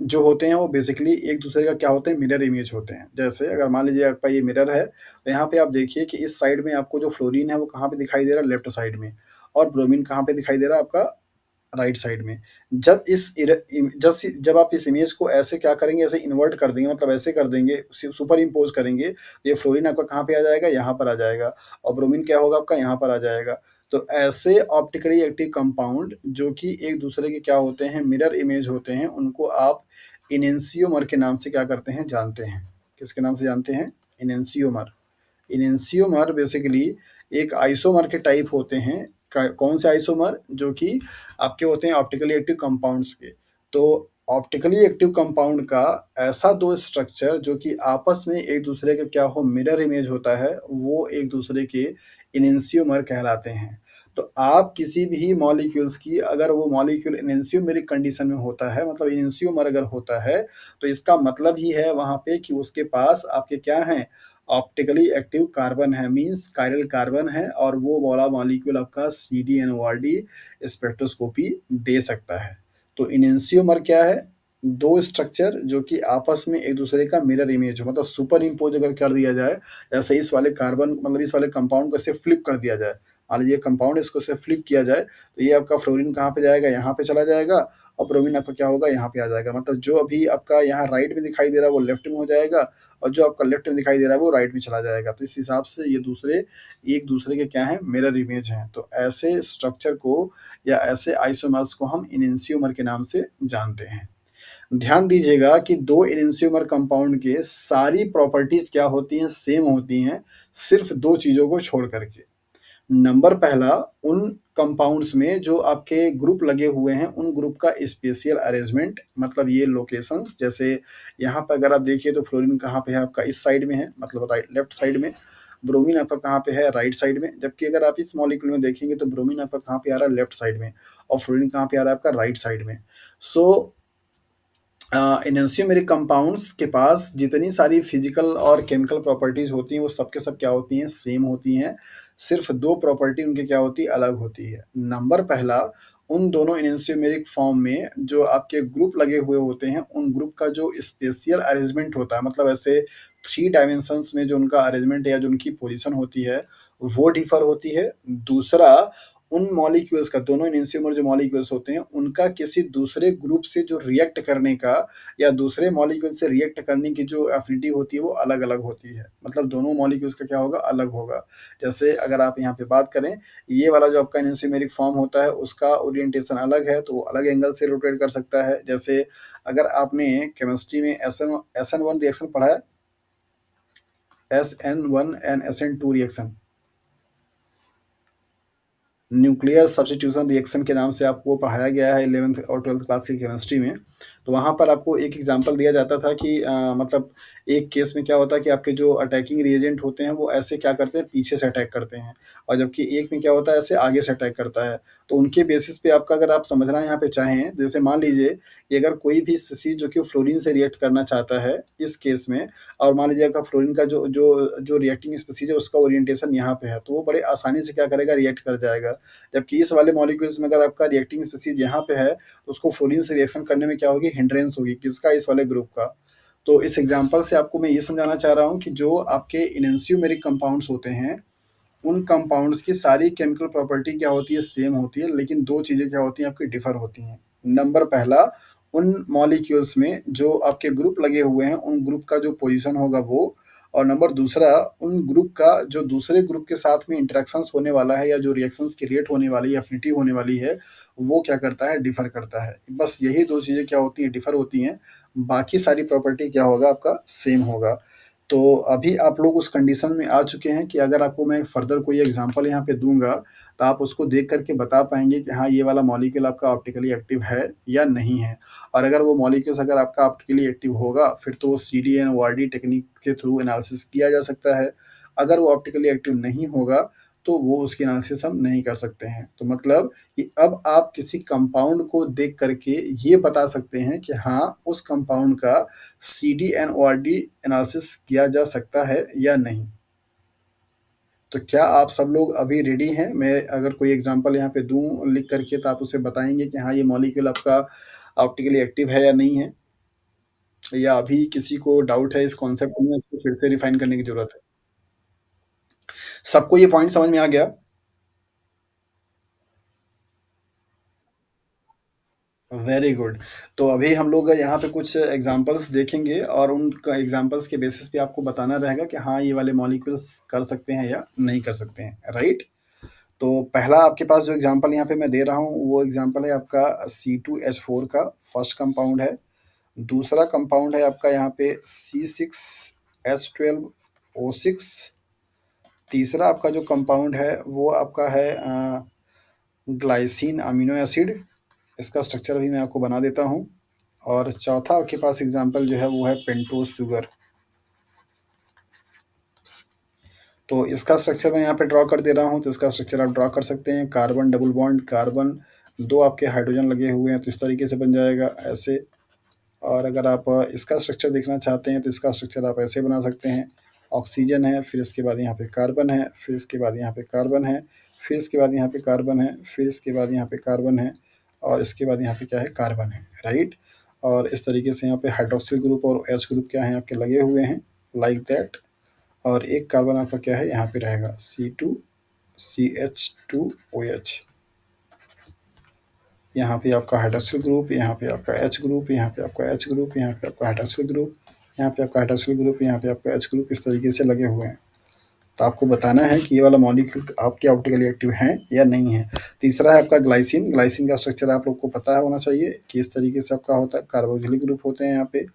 [SPEAKER 1] जो होते हैं वो बेसिकली एक दूसरे का क्या होते हैं, मिरर इमेज होते हैं। जैसे अगर मान लीजिए आपका ये मिरर है, तो यहाँ पे आप देखिए कि इस साइड में आपको जो फ्लोरीन है वो कहाँ पे दिखाई दे रहा है, लेफ्ट साइड में और ब्रोमीन कहाँ पे दिखाई दे रहा है आपका राइट साइड में। जब इस इर इम जस जब आप इस इमेज को ऐसे क्या करेंगे, ऐसे इन्वर्ट कर देंगे मतलब ऐसे कर देंगे, सुपर इम्पोज़ करेंगे, तो ये फ्लोरीन आपका कहाँ पे आ जाएगा, यहाँ पर आ जाएगा और ब्रोमीन क्या होगा आपका, यहाँ पर आ जाएगा। तो ऐसे ऑप्टिकली एक्टिव कंपाउंड जो कि एक दूसरे के क्या होते हैं, मिरर इमेज होते हैं, उनको आप इनेंसियोमर के नाम से क्या करते हैं, जानते हैं। किसके नाम से जानते हैं? इनेंसियोमर। इनेंसियोमर बेसिकली एक आइसोमर के टाइप होते हैं। कौन से आइसोमर? जो कि आपके होते हैं ऑप्टिकली एक्टिव कंपाउंड्स के। तो ऑप्टिकली एक्टिव कंपाउंड का ऐसा दो स्ट्रक्चर जो कि आपस में एक दूसरे के क्या हो, मिरर इमेज होता है, वो एक दूसरे के इनेंसियोमर कहलाते हैं। तो आप किसी भी मॉलिक्यूल्स की अगर वो मॉलिक्यूल इनेंसियोमेरिक कंडीशन में होता है, मतलब इनेंसियोमर अगर होता है, तो इसका मतलब ही है वहाँ पे कि उसके पास आपके क्या हैं, ऑप्टिकली एक्टिव कार्बन है, मीन्स कायरल कार्बन है और वो वाला मॉलिक्यूल आपका CDNORD स्पेक्ट्रोस्कोपी दे सकता है। तो इनेंसियोमर क्या है? दो स्ट्रक्चर जो कि आपस में एक दूसरे का मिरर इमेज हो, मतलब सुपर इम्पोज अगर कर दिया जाए, जैसे इस वाले कार्बन मतलब इस वाले कंपाउंड को ऐसे फ्लिप कर दिया जाए, मान लीजिए कंपाउंड इसको ऐसे फ्लिप किया जाए, तो ये आपका फ्लोरीन कहाँ पे जाएगा, यहाँ पे चला जाएगा और ब्रोमीन आपका क्या होगा, यहाँ पे आ जाएगा। मतलब जो अभी आपका यहाँ राइट में दिखाई दे रहा है वो लेफ्ट में हो जाएगा और जो आपका लेफ्ट में दिखाई दे रहा है वो राइट में चला जाएगा। तो इस हिसाब से ये दूसरे एक दूसरे के क्या हैं, मिरर इमेज हैं। तो ऐसे स्ट्रक्चर को या ऐसे आइसोमर्स को हम इनेंसियोमर के नाम से जानते हैं। ध्यान दीजिएगा कि दो इनेंसियोमर कंपाउंड के सारी प्रॉपर्टीज क्या होती हैं, सेम होती हैं, सिर्फ दो चीज़ों को छोड़ करके। नंबर पहला, उन कंपाउंड्स में जो आपके ग्रुप लगे हुए हैं, उन ग्रुप का स्पेशियल अरेंजमेंट मतलब ये लोकेशंस जैसे यहाँ पे अगर आप देखिए तो फ्लोरीन कहाँ पे है आपका इस साइड में है मतलब राइट लेफ्ट साइड में, ब्रोमीन आपका कहाँ पे है राइट साइड में, जबकि अगर आप इस मॉलिक्यूल में देखेंगे तो ब्रोमीन आपका कहाँ पे आ रहा है लेफ्ट साइड में और फ्लोरीन कहाँ पे आ रहा है आपका राइट साइड में। सो एनंसियोमेरिक कंपाउंड्स के पास जितनी सारी फिजिकल और केमिकल प्रॉपर्टीज होती हैं वो सब के सब क्या होती हैं सेम होती हैं। सिर्फ दो प्रॉपर्टी उनकी क्या होती है अलग होती है। नंबर पहला, उन दोनों एनंसियोमेरिक फॉर्म में जो आपके ग्रुप लगे हुए होते हैं उन ग्रुप का जो स्पेशियल अरेंजमेंट होता है मतलब ऐसे थ्री डायमेंशंस में जो उनका अरेंजमेंट या जो उनकी पोजीशन होती है वो डिफर होती है। दूसरा, उन मॉलिक्यूल्स का दोनों एनंसियोमर जो मॉलिक्यूल्स होते हैं उनका किसी दूसरे ग्रुप से जो रिएक्ट करने का या दूसरे मॉलिक्यूल से रिएक्ट करने की जो एफिनिटी होती है वो अलग-अलग होती है। मतलब दोनों मॉलिक्यूल्स का क्या होगा अलग होगा। जैसे अगर आप यहाँ पे बात करें, ये वाला जो आपका एनंसियोमेरिक फॉर्म होता है उसका ओरिएंटेशन अलग है तो वो अलग एंगल से रोटेट कर सकता है। जैसे अगर आपने केमिस्ट्री में SN1 रिएक्शन पढ़ा है, SN1 and SN2 reaction. Nuclear substitution reaction के नाम से आपको पढ़ाया गया है 11th और 12th क्लास की केमिस्ट्री में। तो वहाँ पर आपको एक एग्जांपल दिया जाता था कि मतलब एक केस में क्या होता है कि आपके जो अटैकिंग रिएजेंट होते हैं वो ऐसे क्या करते हैं पीछे से अटैक करते हैं और जबकि एक में क्या होता है ऐसे आगे से अटैक करता है। तो उनके बेसिस पे आपका अगर आप समझना यहाँ पे चाहें, जैसे मान लीजिए कि अगर कोई भी स्पीशीज़ जो कि फ्लोरीन से रिएक्ट करना चाहता है इस केस में और मान लीजिए आपका फ्लोरीन का जो रिएक्टिंग स्पीशीज़ है उसका ओरिएंटेशन यहाँ पे है, तो वो बड़े आसानी से क्या करेगा रिएक्ट कर जाएगा। जबकि इस वाले मॉलिक्यूल्स में अगर आपका रिएक्टिंग स्पीशीज यहाँ पे है तो उसको फ्लोरीन से रिएक्शन करने में क्या होगी हिंड्रेंस होगी किसका इस वाले ग्रुप का। तो इस एग्जांपल से आपको मैं ये समझाना चाह रहा हूँ कि जो आपके इनएंसियोमेरिक कंपाउंड्स होते हैं उन कंपाउंड्स की सारी केमिकल प्रॉपर्टी क्या होती है सेम होती है लेकिन दो चीज़ें क्या होती हैं आपकी डिफर होती हैं। नंबर पहला, उन मॉलिक्यूल्स में जो आपके ग्रुप लगे हुए हैं उन ग्रुप का जो पोजीशन होगा वो, और नंबर दूसरा उन ग्रुप का जो दूसरे ग्रुप के साथ में इंटरेक्शंस होने वाला है या जो रिएक्शंस क्रिएट होने वाली है एफिनिटी होने वाली है वो क्या करता है डिफर करता है। बस यही दो चीज़ें क्या होती हैं डिफर होती हैं, बाकी सारी प्रॉपर्टी क्या होगा आपका सेम होगा। तो अभी आप लोग उस कंडीशन में आ चुके हैं कि अगर आपको मैं फर्दर कोई एग्जांपल यहाँ पे दूँगा, तो आप उसको देख कर के बता पाएँगे कि हाँ, ये वाला मॉलिक्यूल आपका ऑप्टिकली एक्टिव है या नहीं है। और अगर वो मॉलिक्यूल्स अगर आपका ऑप्टिकली एक्टिव होगा, फिर तो वो CDN-ORD टेक्निक के थ्रू एनालिसिस किया जा सकता है। अगर वो ऑप्टिकली एक्टिव नहीं होगा, तो वो उसकी एनालिसिस हम नहीं कर सकते हैं। तो मतलब कि अब आप किसी कंपाउंड को देख कर के ये बता सकते हैं कि हाँ, उस कंपाउंड का CDN-ORD एनालिसिस किया जा सकता है या नहीं। तो क्या आप सब लोग अभी रेडी हैं? मैं अगर कोई एग्ज़ाम्पल यहाँ पे दूँ लिख कर के तो आप उसे बताएँगे कि हाँ, ये मॉलिक्यूल आपका ऑप्टिकली एक्टिव है या नहीं है? या अभी किसी को डाउट है इस कॉन्सेप्ट में, इसको फिर से रिफाइन करने की ज़रूरत है? सबको ये पॉइंट समझ में आ गया? Very good. तो अभी हम लोग यहाँ पे कुछ एग्ज़ाम्पल्स देखेंगे और उन क एग्ज़ाम्पल्स के बेसिस पे आपको बताना रहेगा कि हाँ, ये वाले मॉलिक्यूल्स कर सकते हैं या नहीं कर सकते हैं, राइट? तो पहला आपके पास जो एग्ज़ाम्पल यहाँ पे मैं दे रहा हूँ, वो एग्ज़ाम्पल है आपका C2H4 का फर्स्ट कंपाउंड है। दूसरा कंपाउंड है आपका यहाँ पे C6H12O6। तीसरा आपका जो कंपाउंड है वो आपका है ग्लाइसिन अमीनो एसिड। इसका स्ट्रक्चर भी मैं आपको बना देता हूँ। और चौथा आपके पास एग्ज़ाम्पल जो है वो है पेंटोस शुगर। तो इसका स्ट्रक्चर मैं यहाँ पे ड्रॉ कर दे रहा हूँ, तो इसका स्ट्रक्चर आप ड्रॉ कर सकते हैं। कार्बन डबल बॉन्ड कार्बन, 2 आपके हाइड्रोजन लगे हुए हैं तो इस तरीके से बन जाएगा ऐसे। और अगर आप इसका स्ट्रक्चर देखना चाहते हैं तो इसका स्ट्रक्चर आप ऐसे बना सकते हैं। ऑक्सीजन है, फिर इसके बाद यहाँ पे कार्बन है, फिर इसके बाद यहाँ पे कार्बन है, फिर इसके बाद यहाँ पे कार्बन है, फिर इसके बाद यहाँ पे कार्बन है और इसके बाद यहाँ पे क्या है कार्बन है, राइट। और इस तरीके से यहाँ पे हाइड्रोक्सिल ग्रुप और एच ग्रुप क्या है आपके लगे हुए हैं लाइक दैट। और एक कार्बन आपका क्या है यहाँ पे रहेगा C2CH2OH। यहाँ पे आपका हाइड्रोक्सिल ग्रुप, यहाँ पे आपका H ग्रुप, यहाँ पे आपका H ग्रुप, यहाँ पे आपका हाइड्रोक्सिल ग्रुप, यहाँ पे आपका हाइड्रोक्सिल ग्रुप, यहाँ पे आपका H ग्रुप, इस तरीके से लगे हुए हैं। तो आपको बताना है कि ये वाला मॉलिक्यूल आपके ऑप्टिकली एक्टिव हैं या नहीं है। तीसरा है आपका ग्लाइसिन। ग्लाइसिन का स्ट्रक्चर आप लोग को पता होना चाहिए कि इस तरीके से आपका होता है, कार्बोक्सिलिक ग्रुप होते हैं यहाँ पे।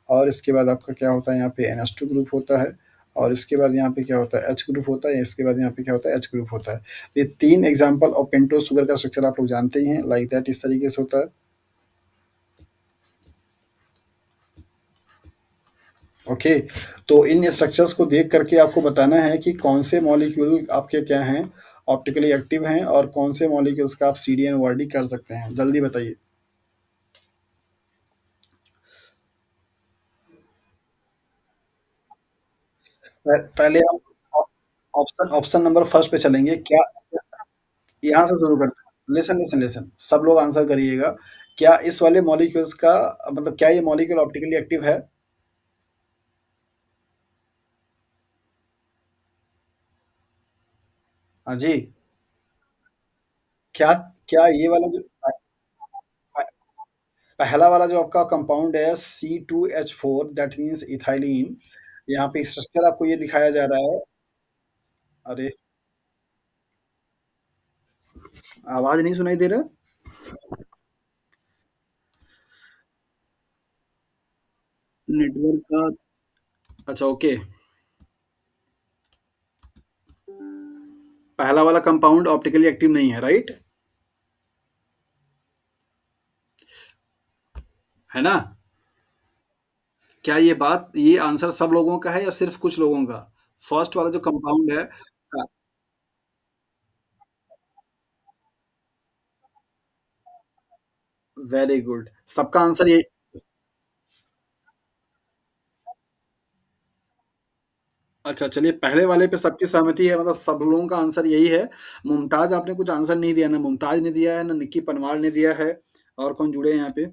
[SPEAKER 1] और इसके बाद आपका क्या होता है यहाँ पे NH2 ग्रुप होता है और इसके बाद यहाँ पे क्या होता है, एच ग्रुप होता है, इसके बाद यहाँ पे क्या होता है, एच ग्रुप होता है। तो ये 3 एग्ज़ाम्पल ऑफ पेंटोस शुगर का स्ट्रक्चर आप लोग जानते ही हैं, लाइक दैट इस तरीके से होता है। ओके, तो इन स्ट्रक्चर्स को देख करके आपको बताना है कि कौन से मॉलिक्यूल आपके क्या हैं, ऑप्टिकली एक्टिव हैं और कौन से मॉलिक्यूल्स का आप सीडी एंड ओआरडी कर सकते हैं। जल्दी बताइए। पहले हम op option option number first पे चलेंगे। क्या यहाँ से शुरू करते हैं। लिसन, लिसन, लिसन, सब लोग आंसर करिएगा। क्या इस वाले मॉलिक्यूल्स का मतलब क्या ये मॉलिक्यूल ऑप्टिकली एक्टिव है? हाँ जी। क्या क्या ये वाला जो प पहला वाला जो आपका कंपाउंड है C2H4 दैट मीन्स इथाइलीन, यहाँ पे स्ट्रक्चर आपको ये दिखाया जा रहा है। अरे! आवाज़ नहीं सुनाई दे रहा? नेटवर्क का अच्छा ओके। पहला वाला कंपाउंड ऑप्टिकली एक्टिव नहीं है, राइट? है ना? क्या ये आंसर सब लोगों का है या सिर्फ़ कुछ लोगों का? फर्स्ट वाला जो कंपाउंड है का वेरी गुड। सबका आंसर ये अच्छा चलिए पहले वाले पे सबकी सहमति है मतलब सब लोगों का आंसर यही है। मुमताज़ आपने कुछ आंसर नहीं दिया, ना मुमताज़ ने दिया है, ना निक्की पंवार ने दिया है और कौन जुड़े हैं यहाँ पे?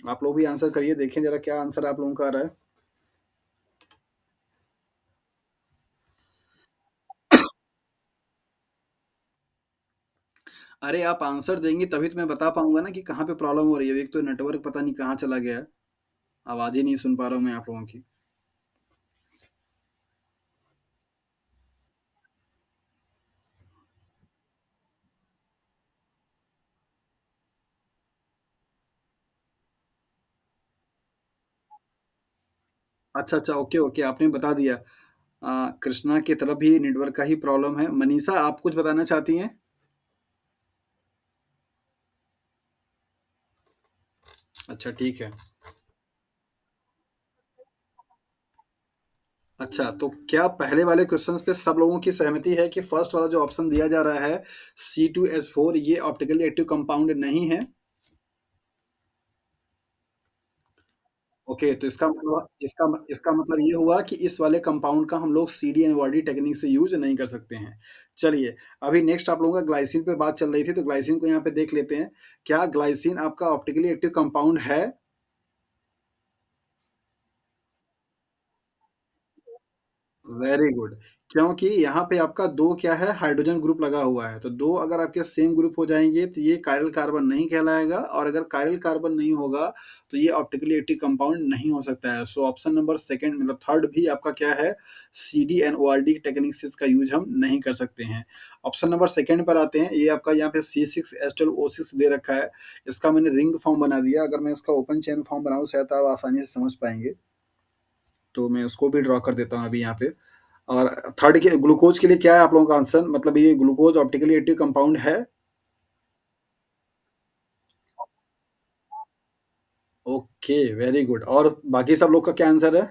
[SPEAKER 1] आप लोग भी आंसर करिए, देखें ज़रा क्या आंसर आप लोगों का आ रहा है। अरे आप आंसर देंगे तभी तो मैं बता पाऊँगा ना कि कहाँ पे प्रॉब्लम हो रही है। एक तो नेटवर्क पता नहीं कहाँ चला गया है, आवाज़ ही नहीं सुन पा रहा हूँ मैं आप लोगों की। अच्छा, अच्छा, ओके, ओके, आपने बता दिया। कृष्णा की तरफ भी नेटवर्क का ही प्रॉब्लम है। मनीषा आप कुछ बताना चाहती हैं? अच्छा ठीक है। अच्छा, तो क्या पहले वाले क्वेश्चंस पे सब लोगों की सहमति है कि फर्स्ट वाला जो ऑप्शन दिया जा रहा है C2H4 ये ऑप्टिकली एक्टिव कंपाउंड नहीं है? ओके, तो इसका मतलब ये हुआ कि इस वाले कंपाउंड का हम लोग CD-NORD टेक्निक से यूज़ नहीं कर सकते हैं। चलिए, अभी नेक्स्ट आप लोगों का ग्लाइसिन पे बात चल रही थी, तो ग्लाइसिन को यहाँ पे देख लेते हैं। क्या ग्लाइसिन आपका ऑप्टिकली एक्टिव कंपाउंड है? Very good. क्योंकि यहाँ पे आपका 2 क्या है हाइड्रोजन ग्रुप लगा हुआ है, तो 2 अगर आपके सेम ग्रुप हो जाएँगे तो ये कायरल कार्बन नहीं कहलाएगा और अगर कायरल कार्बन नहीं होगा, तो ये ऑप्टिकली एक्टिव कंपाउंड नहीं हो सकता है। सो ऑप्शन नंबर 2 मतलब 3 भी आपका क्या है CD-NORD टेक्निक से इसका यूज़ हम नहीं कर सकते हैं। ऑप्शन नंबर 2 पर आते हैं, ये आपका यहाँ पे C6H12O6 दे रखा है। इसका मैंने रिंग फॉर्म बना दिया, अगर मैं इसका ओपन चेन फॉर्म बनाऊँ शायद आप आसानी से समझ पाएँगे। तो मैं उसको भी ड्रॉ कर देता हूँ अभी यहाँ पे। और थर्ड के ग्लूकोज़ के लिए क्या है आप लोगों का आंसर? मतलब ये ग्लूकोज़ ऑप्टिकली एक्टिव कंपाउंड है? ओके, वेरी गुड और बाकी सब लोग का क्या आंसर है?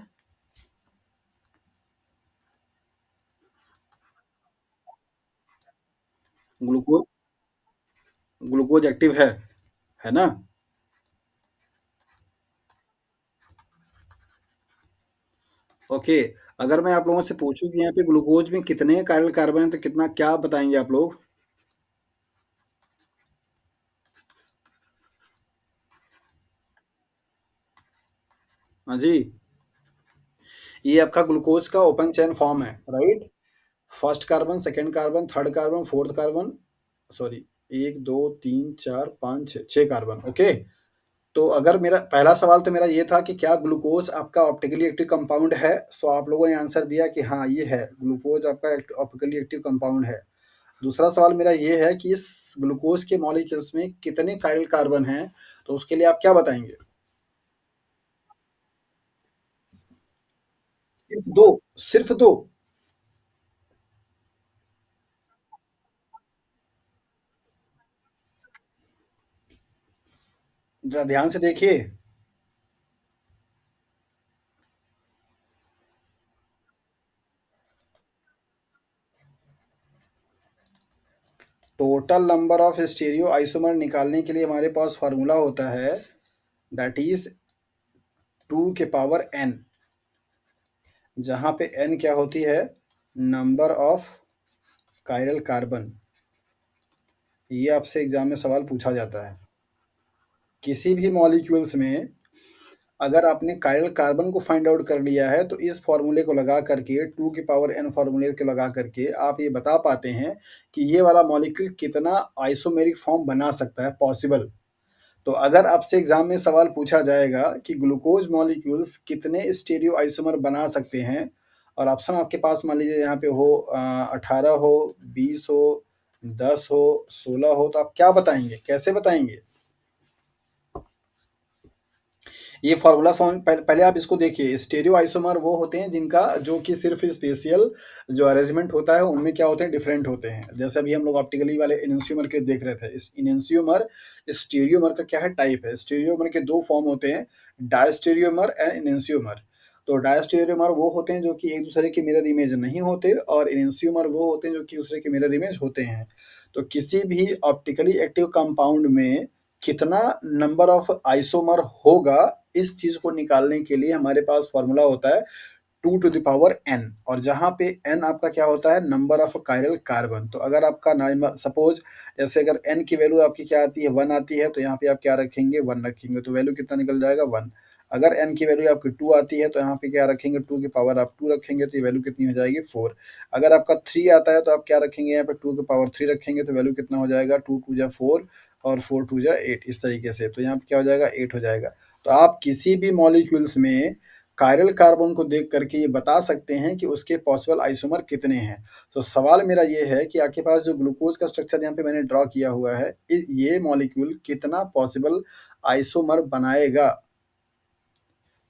[SPEAKER 1] ग्लूको ग्लूकोज़ एक्टिव है ना? ओके, अगर मैं आप लोगों से पूछूँ कि यहाँ पे ग्लूकोज़ में कितने काइरल कार्बन हैं, तो कितना क्या बताएँगे आप लोग? हाँ जी, ये आपका ग्लूकोज़ का ओपन चेन फॉर्म है, right? First carbon, second carbon, third carbon, fourth carbon sorry 1, 2, 3, 4, 5, 6, 6 carbon, okay? तो अगर मेरा पहला सवाल तो मेरा ये था कि क्या ग्लूकोज़ आपका ऑप्टिकली एक्टिव कंपाउंड है? सो आप लोगों ने आंसर दिया कि हाँ, ये है, ग्लूकोज़ आपका ऑप्टिकली एक्टिव कंपाउंड है। दूसरा सवाल मेरा ये है कि इस ग्लूकोज़ के मॉलिक्यूल्स में कितने काइरल कार्बन हैं? तो उसके लिए आप क्या बताएँगे? सिर्फ़ 2, सिर्फ़ 2। ज़रा ध्यान से देखिए। Total number of stereo isomer निकालने के लिए हमारे पास फ़ॉर्मूला होता है, दैट इज़ 2 के पावर n, जहाँ पे n क्या होती है? Number of chiral carbon. ये आपसे एग्ज़ाम में सवाल पूछा जाता है। किसी भी मॉलिक्यूल्स में अगर आपने कायरल कार्बन को फाइंड आउट कर लिया है, तो इस फ़ॉर्मूले को लगा करके 2 की पावर n फ़ॉर्मूले को लगा करके आप ये बता पाते हैं कि ये वाला मॉलिक्यूल कितना आइसोमेरिक फॉर्म बना सकता है पॉसिबल। तो अगर आपसे एग्ज़ाम में सवाल पूछा जाएगा कि ग्लूकोज़ मॉलिक्यूल्स कितने स्टीरियो आइसोमर बना सकते हैं, और ऑप्शन आपके पास मान लीजिए यहाँ पे हो 18 हो, 20 हो, 10 हो, 16 हो, तो आप क्या बताएँगे? कैसे बताएँगे? ये फ़ॉर्मूला समझ पहले पहले आप इसको देखिए, स्टीरियो आइसोमर वो होते हैं जिनका जो कि सिर्फ़ स्पेशियल जो अरेंजमेंट होता है, उनमें क्या होते हैं, डिफरेंट होते हैं। जैसे अभी हम लोग ऑप्टिकली वाले एनेंशियोमर के देख रहे थे। इस एनेंशियोमर स्टीरियोमर का क्या है, टाइप है। स्टीरियोमर के 2 फॉर्म होते हैं, डायस्टीरियोमर एंड एनेंशियोमर। तो डायस्टीरियोमर वो होते हैं जो कि एक-दूसरे के मिरर इमेज नहीं होते, और एनेंशियोमर वो होते हैं जो कि दूसरे के मिरर इमेज होते हैं। तो किसी भी ऑप्टिकली एक्टिव कंपाउंड में कितना नंबर ऑफ आइसोमर होगा, इस चीज़ को निकालने के लिए हमारे पास फ़ॉर्मूला होता है 2 टू द पावर n, और जहाँ पे n आपका क्या होता है, नंबर ऑफ कायरल कार्बन। तो अगर आपका नाम सपोज़ जैसे अगर n की वैल्यू आपकी क्या आती है, 1 आती है, तो यहाँ पे आप क्या रखेंगे, 1 रखेंगे, तो वैल्यू कितना निकल जाएगा, 1। अगर n की वैल्यू आपकी 2 आती है, तो यहाँ पे क्या रखेंगे, 2 की पावर आप 2 रखेंगे, तो ये वैल्यू कितनी हो जाएगी, 4। अगर आपका 3 आता है, तो आप क्या रखेंगे, यहाँ पे 2 की पावर 3 रखेंगे, तो वैल्यू कितना हो जाएगा, 2 2 जा 4 और 4 2 जा 8, इस तरीके से। तो यहाँ पे क्या हो जाएगा, 8 हो जाएगा। तो आप किसी भी मॉलिक्यूल्स में कायरल कार्बन को देख करके ये बता सकते हैं कि उसके पॉसिबल आइसोमर कितने हैं। तो सवाल मेरा ये है कि आपके पास जो ग्लूकोज़ का स्ट्रक्चर यहाँ पे मैंने ड्रॉ किया हुआ है, ये मॉलिक्यूल कितना पॉसिबल आइसोमर बनाएगा?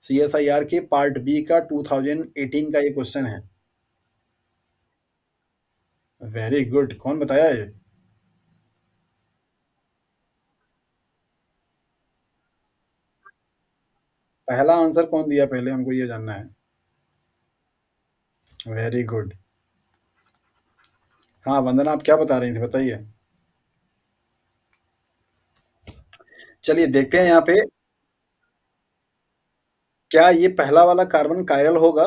[SPEAKER 1] सीएसआईआर के पार्ट बी का 2018 का ये क्वेश्चन है। वेरी गुड, कौन बताया ये? पहला आंसर कौन दिया पहले, हमको ये जानना है। Very good. हाँ, वंदना आप क्या बता रही थी, बताइए? चलिए देखते हैं यहाँ पे, क्या ये पहला वाला कार्बन कायरल होगा?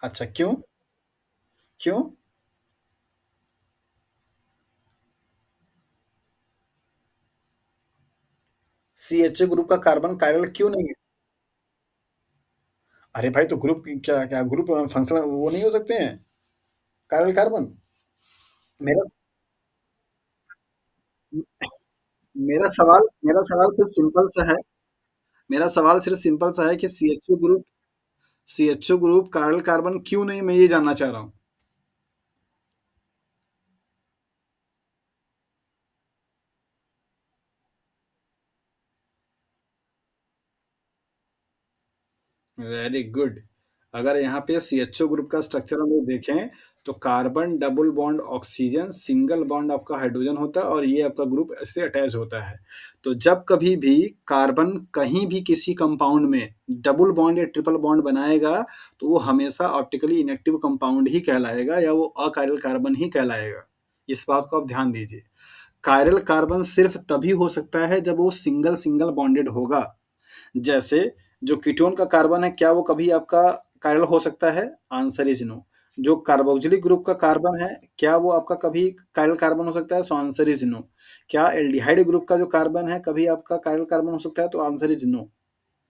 [SPEAKER 1] अच्छा, क्यों? क्यों? सीएचओ ग्रुप का कार्बन कायरल क्यों नहीं है? अरे भाई, तो ग्रुप क्या क्या ग्रुप फंक्शनल वो नहीं हो सकते हैं, कायरल कार्बन? मेरा मेरा सवाल सिर्फ सिंपल सा है। मेरा सवाल सिर्फ सिंपल सा है कि सीएचओ ग्रुप कायरल कार्बन क्यों नहीं, मैं ये जानना चाह रहा हूँ। Very good. अगर यहाँ पे सीएचओ ग्रुप का स्ट्रक्चर हम लोग देखें, तो carbon double bond oxygen, single bond आपका हाइड्रोजन होता है, और ये आपका ग्रुप इससे अटैच होता है। तो जब कभी भी कार्बन कहीं भी किसी कंपाउंड में डबल बॉन्ड या ट्रिपल बॉन्ड बनाएगा, तो वो हमेशा ऑप्टिकली इनएक्टिव कंपाउंड ही कहलाएगा, या वो अकायरल कार्बन ही कहलाएगा। इस बात को आप ध्यान दीजिए। कायरल कार्बन सिर्फ तभी हो सकता है जब वो सिंगल सिंगल बॉन्डेड होगा। जैसे जो कीटोन का कार्बन है, क्या वो कभी आपका कायरल हो सकता है? Answer is no. जो कार्बोक्सिलिक ग्रुप का कार्बन है, क्या वो आपका कभी कायरल कार्बन हो सकता है? So answer is no. क्या एल्डिहाइड ग्रुप का जो कार्बन है, कभी आपका कायरल कार्बन हो सकता है? तो आंसर इज नो।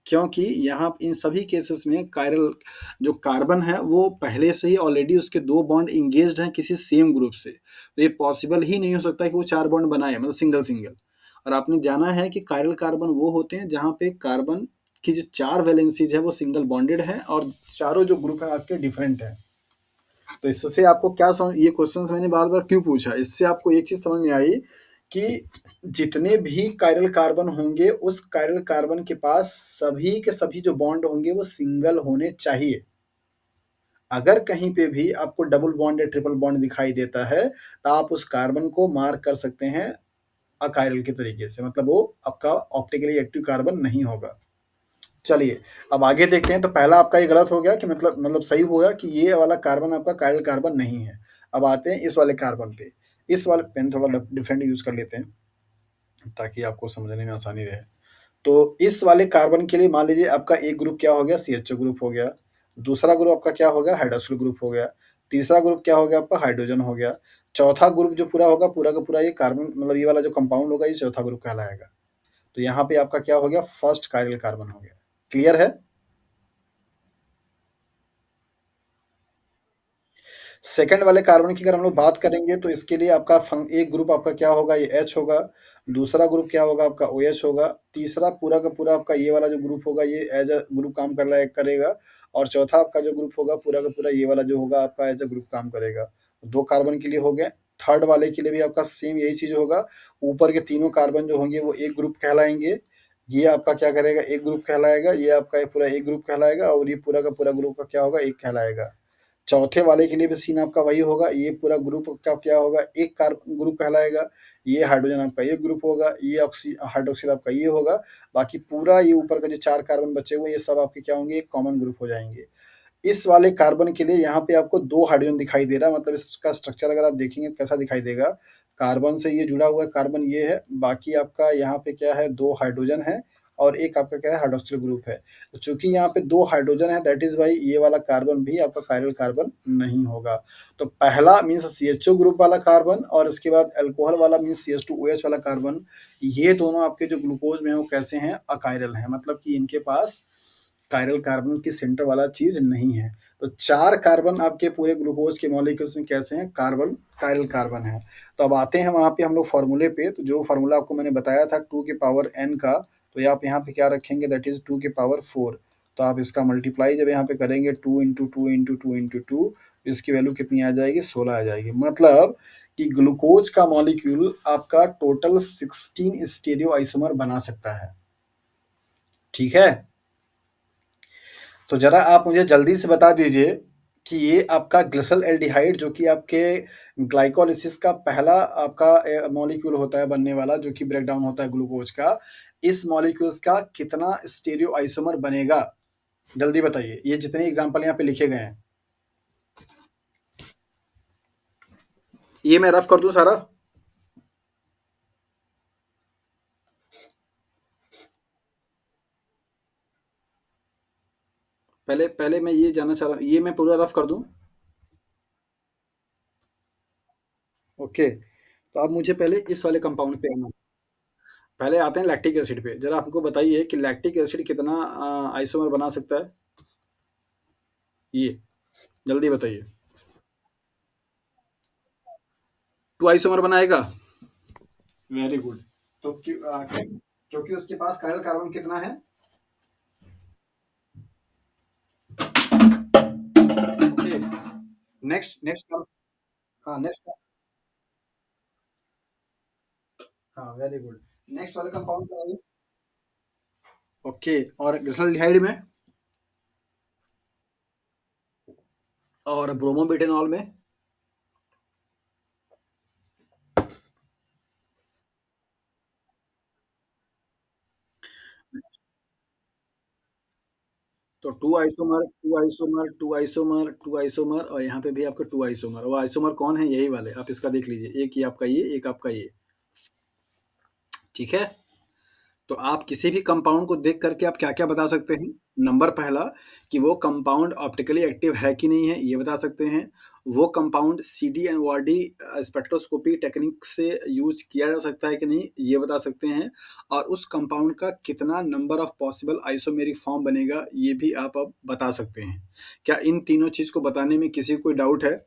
[SPEAKER 1] क्योंकि यहाँ इन सभी केसेस में कायरल जो कार्बन है, वो पहले से ही ऑलरेडी उसके 2 बॉन्ड एंगेज्ड हैं किसी सेम ग्रुप से। तो ये पॉसिबल ही नहीं हो सकता कि वो 4 बॉन्ड बनाए, मतलब सिंगल-सिंगल। और आपने जाना है कि कायरल कार्बन वो होते हैं जहाँ पे कार्बन की जो 4 वैलेंसीज़ है वो सिंगल बॉन्डेड हैं, और चारों जो ग्रुप है आपके डिफरेंट हैं। तो इससे आपको क्या समझ, ये क्वेश्चंस मैंने बार-बार क्यों पूछा? इससे आपको एक चीज़ समझ में आई कि जितने भी कायरल कार्बन होंगे, उस कायरल कार्बन के पास सभी के सभी जो बॉन्ड होंगे वो सिंगल होने चाहिए। अगर कहीं पे भी आपको डबल बॉन्ड या ट्रिपल बॉन्ड दिखाई देता है, तो आप उस कार्बन को मार्क कर सकते हैं अकायरल के तरीके से, मतलब वो आपका ऑप्टिकली एक्टिव कार्बन नहीं होगा। चलिए, अब आगे देखते हैं। तो पहला आपका ये गलत हो गया कि मतलब सही हो गया कि ये वाला कार्बन आपका कायरल कार्बन नहीं है। अब आते हैं इस वाले कार्बन पे। इस वाले पेन थोड़ा डिफरेंट यूज़ कर लेते हैं, ताकि आपको समझने में आसानी रहे। तो इस वाले कार्बन के लिए मान लीजिए आपका एक ग्रुप क्या हो गया, CHO ग्रुप हो गया। दूसरा ग्रुप आपका क्या हो गया, हाइड्रोक्सिल ग्रुप हो गया। तीसरा ग्रुप क्या हो गया आपका, हाइड्रोजन हो गया। चौथा ग्रुप जो पूरा होगा, पूरा का पूरा ये कार्बन, मतलब ये वाला जो कंपाउंड होगा, ये चौथा ग्रुप कहलाएगा। तो यहाँ पे आपका क्या हो गया, फर्स्ट कायरल कार्बन हो गया। क्लियर है? सेकंड वाले कार्बन की अगर हम लोग बात करेंगे, तो इसके लिए आपका एक ग्रुप आपका क्या होगा, ये H होगा। दूसरा ग्रुप क्या होगा आपका, OH होगा। तीसरा पूरा का पूरा आपका ये वाला जो ग्रुप होगा, ये एज अ ग्रुप काम कर रहा है, करेगा। और चौथा आपका जो ग्रुप होगा, पूरा का पूरा ये वाला जो होगा आपका एज अ ग्रुप काम करेगा। दो कार्बन के लिए हो गए। थर्ड वाले के लिए भी आपका सेम यही चीज होगा। ऊपर के तीनों कार्बन जो होंगे वो एक ग्रुप कहलाएंगे। ये आपका क्या करेगा, एक ग्रुप कहलाएगा। ये आपका ये पूरा एक ग्रुप कहलाएगा, और ये पूरा का पूरा ग्रुप का क्या होगा, एक कहलाएगा। चौथे वाले के लिए भी सीन आपका वही होगा। ये पूरा ग्रुप का क्या होगा, एक कार ग्रुप कहलाएगा। ये हाइड्रोजन आपका एक ग्रुप होगा, ये ऑक्सी हाइड्रोक्सिल आपका ये होगा। बाकी पूरा ये ऊपर का जो चार कार्बन बचे हुए, ये सब आपके क्या होंगे, एक कॉमन ग्रुप हो जाएंगे। इस वाले कार्बन के लिए यहाँ पे आपको दो हाइड्रोजन दिखाई दे रहा है, मतलब इसका स्ट्रक्चर अगर आप देखेंगे कैसा दिखाई देगा। कार्बन से ये जुड़ा हुआ कार्बन ये है, बाकी आपका यहाँ पे क्या है, दो हाइड्रोजन है। और एक आपका क्या है, हाइड्रोक्सिल ग्रुप है। तो चूंकि यहाँ पे दो हाइड्रोजन है, दैट इज वाई ये वाला कार्बन भी आपका कायरल कार्बन नहीं होगा। तो पहला मीन्स CHO ग्रुप वाला कार्बन, और इसके बाद अल्कोहल वाला मीन्स CH2OH वाला कार्बन। ये दोनों आपके जो ग्लूकोज में है वो कैसे हैं, अकायरल है, मतलब कि इनके पास कायरल कार्बन की सेंटर वाला चीज नहीं है। तो चार कार्बन आपके पूरे ग्लूकोज के मॉलिक्यूल्स में कैसे हैं, कार्बन, कायरल कार्बन है। तो अब आते हैं वहां पे हम लोग फॉर्मूले पे। तो जो फॉर्मूला आपको मैंने बताया था 2 के पावर n का, तो ये आप यहाँ पे क्या रखेंगे, दैट इज 2 के पावर 4। तो आप इसका मल्टीप्लाई जब यहाँ पे करेंगे, 2 × 2 × 2 × 2, इसकी वैल्यू कितनी आ जाएगी, 16 आ जाएगी। मतलब कि ग्लूकोज का मॉलिक्यूल आपका टोटल 16 स्टीरियो आइसोमर बना सकता है। ठीक है? तो जरा आप मुझे जल्दी से बता दीजिए कि ये आपका ग्लिसरॉल्डिहाइड, जो कि आपके ग्लाइकोलिसिस का पहला आपका मॉलिक्यूल होता है बनने वाला, जो कि ब्रेक डाउन होता है ग्लूकोज का, इस मॉलिक्यूल्स का कितना स्टीरियो आइसोमर बनेगा? जल्दी बताइए, ये जितने एग्जांपल यहाँ पे लिखे गए हैं, ये मैं रफ कर दूं सारा। पहले पहले मैं ये जानना चाह रहा हूँ, ये मैं पूरा रफ कर दूं? ओके, तो आप मुझे पहले इस वाले कंपाउंड पे आना। पहले आते हैं लैक्टिक एसिड पे। जरा हमको बताइए कि लैक्टिक एसिड कितना आइसोमर बना सकता है, ये जल्दी बताइए। 2 आइसोमर बनाएगा। Very good. तो क्योंकि उसके पास कायरल कार्बन कितना है? Okay, next next. हाँ नेक्स्ट। हाँ वेरी गुड। नेक्स्ट वाले कंपाउंड कराइए। ओके, और ग्लिसरॉल्डिहाइड में? और ब्रोमोबिटेनॉल में? तो 2 आइसोमर, 2 आइसोमर, 2 आइसोमर, 2 आइसोमर, और यहाँ पे भी आपका 2 आइसोमर। वो आइसोमर कौन है, यही वाले, आप इसका देख लीजिए, एक ही आपका ये, एक आपका ये। ठीक है? तो आप किसी भी कंपाउंड को देख करके आप क्या-क्या बता सकते हैं? नंबर पहला, कि वो कंपाउंड ऑप्टिकली एक्टिव है कि नहीं है, ये बता सकते हैं। वो compound CD and ORD spectroscopy technique से यूज़ किया जा सकता है कि नहीं, ये बता सकते हैं। और उस कंपाउंड का कितना number of possible isomeric form बनेगा, ये भी आप अब बता सकते हैं। क्या इन तीनों चीज़ को बताने में किसी को कोई डाउट है?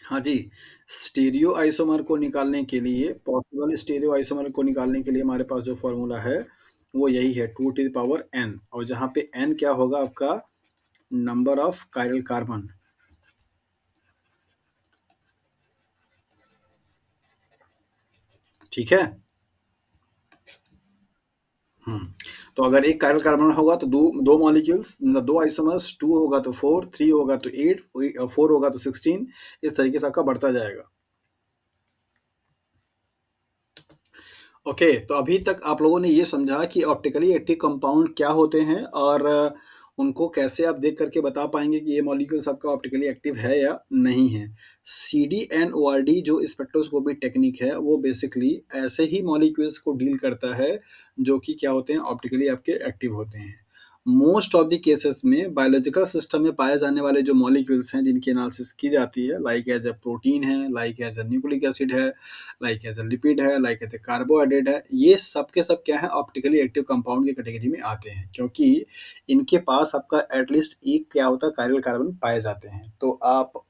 [SPEAKER 1] हाँ जी, स्टीरियो आइसोमर को निकालने के लिए, पॉसिबल स्टीरियो आइसोमर को निकालने के लिए हमारे पास जो फ़ॉर्मूला है, वो यही है 2 टू द पावर n, और जहाँ पे n क्या होगा आपका नंबर ऑफ कायरल कार्बन। ठीक है। हम्म। तो अगर एक कायरल कार्बन होगा तो दो दो मॉलिक्यूल्स, मतलब दो आइसोमर्स, टू होगा तो फोर, थ्री होगा तो एट, फोर होगा तो 16, इस तरीके से आपका बढ़ता जाएगा। ओके, तो अभी तक आप लोगों ने ये समझा कि ऑप्टिकली एक्टिव कंपाउंड क्या होते हैं, और उनको कैसे आप देख करके बता पाएंगे कि ये मॉलिक्यूल्स आपका ऑप्टिकली एक्टिव है या नहीं है। C D and O R D जो स्पेक्ट्रोस्कोपी टेक्निक है, वो बेसिकली ऐसे ही मॉलिक्यूल्स को डील करता है जो कि क्या होते हैं, ऑप्टिकली आपके एक्टिव होते हैं। मोस्ट ऑफ द केसेस में बायोलॉजिकल सिस्टम में पाए जाने वाले जो मॉलिक्यूल्स हैं जिनकी एनालिसिस की जाती है, लाइक एज अ प्रोटीन है, like as a nucleic acid है, लाइक एज अ लिपिड है, लाइक एज अ कार्बोहाइड्रेट है, ये सब के सब क्या है, ऑप्टिकली एक्टिव कंपाउंड की कैटेगरी में आते हैं, क्योंकि इनके पास आपका एटलीस्ट एक क्या होता है, कायरल कार्बन पाए जाते हैं। तो आप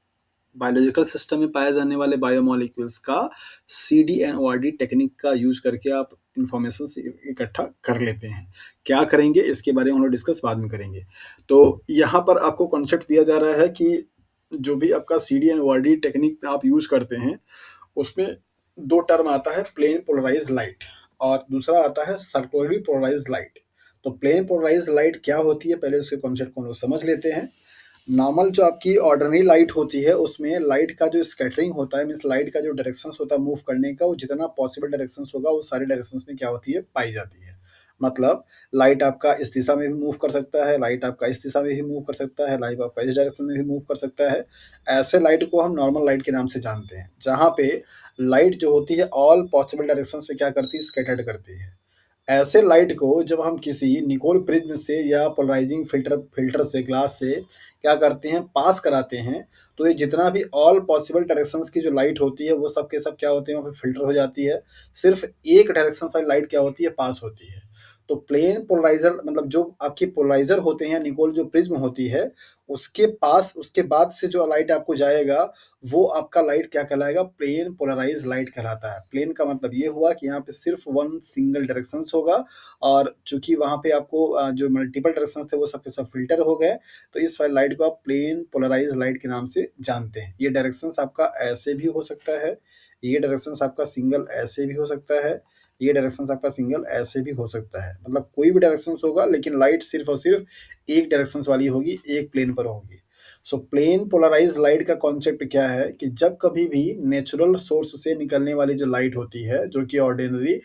[SPEAKER 1] बायोलॉजिकल सिस्टम में पाए जाने वाले बायोमोलिक्यूल्स का C D and O R D technique का यूज करके आप इंफॉर्मेशन इकट्ठा कर लेते हैं। क्या करेंगे इसके बारे में हम लोग डिस्कस बाद में करेंगे। तो यहाँ पर आपको कॉन्सेप्ट दिया जा रहा है कि जो भी आपका C D and O R D technique आप यूज करते हैं, उसमें दो टर्म आता है, प्लेन पोलराइज लाइट और दूसरा आता है सर्कुलरली पोलराइज लाइट। तो प्लेन पोलराइज लाइट क्या होती है, पहले उसके कॉन्सेप्ट को हम लोग समझ लेते हैं। नॉर्मल जो आपकी ऑर्डिनरी लाइट होती है, उसमें लाइट का जो स्कैटरिंग होता है, मीन्स लाइट का जो डायरेक्शंस होता है मूव करने का, वो जितना पॉसिबल डायरेक्शंस होगा वो सारे डायरेक्शंस में क्या होती है, पाई जाती है। मतलब लाइट आपका इस दिशा में भी मूव कर सकता है, लाइट आपका इस दिशा में भी मूव कर सकता है, लाइट आपका इस डायरेक्शन में भी मूव कर सकता है। ऐसे लाइट को हम नॉर्मल लाइट के नाम से जानते हैं, जहाँ पे लाइट जो होती है ऑल पॉसिबल डायरेक्शंस में क्या करती है, स्कैटर्ड करती है। ऐसे लाइट को जब हम किसी निकोल प्रिज्म से या पोलराइजिंग फिल्टर फिल्टर से, ग्लास से क्या करते हैं, पास कराते हैं, तो ये जितना भी ऑल पॉसिबल डायरेक्शंस की जो लाइट होती है, वो सब के सब क्या होते हैं, वहाँ पे फिल्टर हो जाती है। सिर्फ एक डायरेक्शन वाली लाइट क्या होती है, पास होती है। तो प्लेन पोलराइजर मतलब जो आपकी पोलराइजर होते हैं, निकोल जो प्रिज्म होती है, उसके पास उसके बाद से जो लाइट आपको जाएगा, वो आपका लाइट क्या कहलाएगा, प्लेन पोलराइज लाइट कहलाता है। प्लेन का मतलब ये हुआ कि यहाँ पे सिर्फ वन सिंगल डायरेक्शंस होगा, और चूंकि वहाँ पे आपको जो मल्टीपल डायरेक्शंस थे वो सब के सब फिल्टर हो गए, तो इस वाली लाइट को आप प्लेन पोलराइज लाइट के नाम से जानते हैं। ये डायरेक्शंस आपका ऐसे भी हो सकता है, ये डायरेक्शंस आपका सिंगल ऐसे भी हो सकता है, ये डायरेक्शंस आपका सिंगल ऐसे भी हो सकता है। मतलब कोई भी डायरेक्शंस होगा, लेकिन लाइट सिर्फ और सिर्फ एक डायरेक्शंस वाली होगी, एक प्लेन पर होगी। सो प्लेन पोलराइज लाइट का कॉन्सेप्ट क्या है कि जब कभी भी नेचुरल सोर्स से निकलने वाली जो लाइट होती है, जो कि ऑर्डिनरी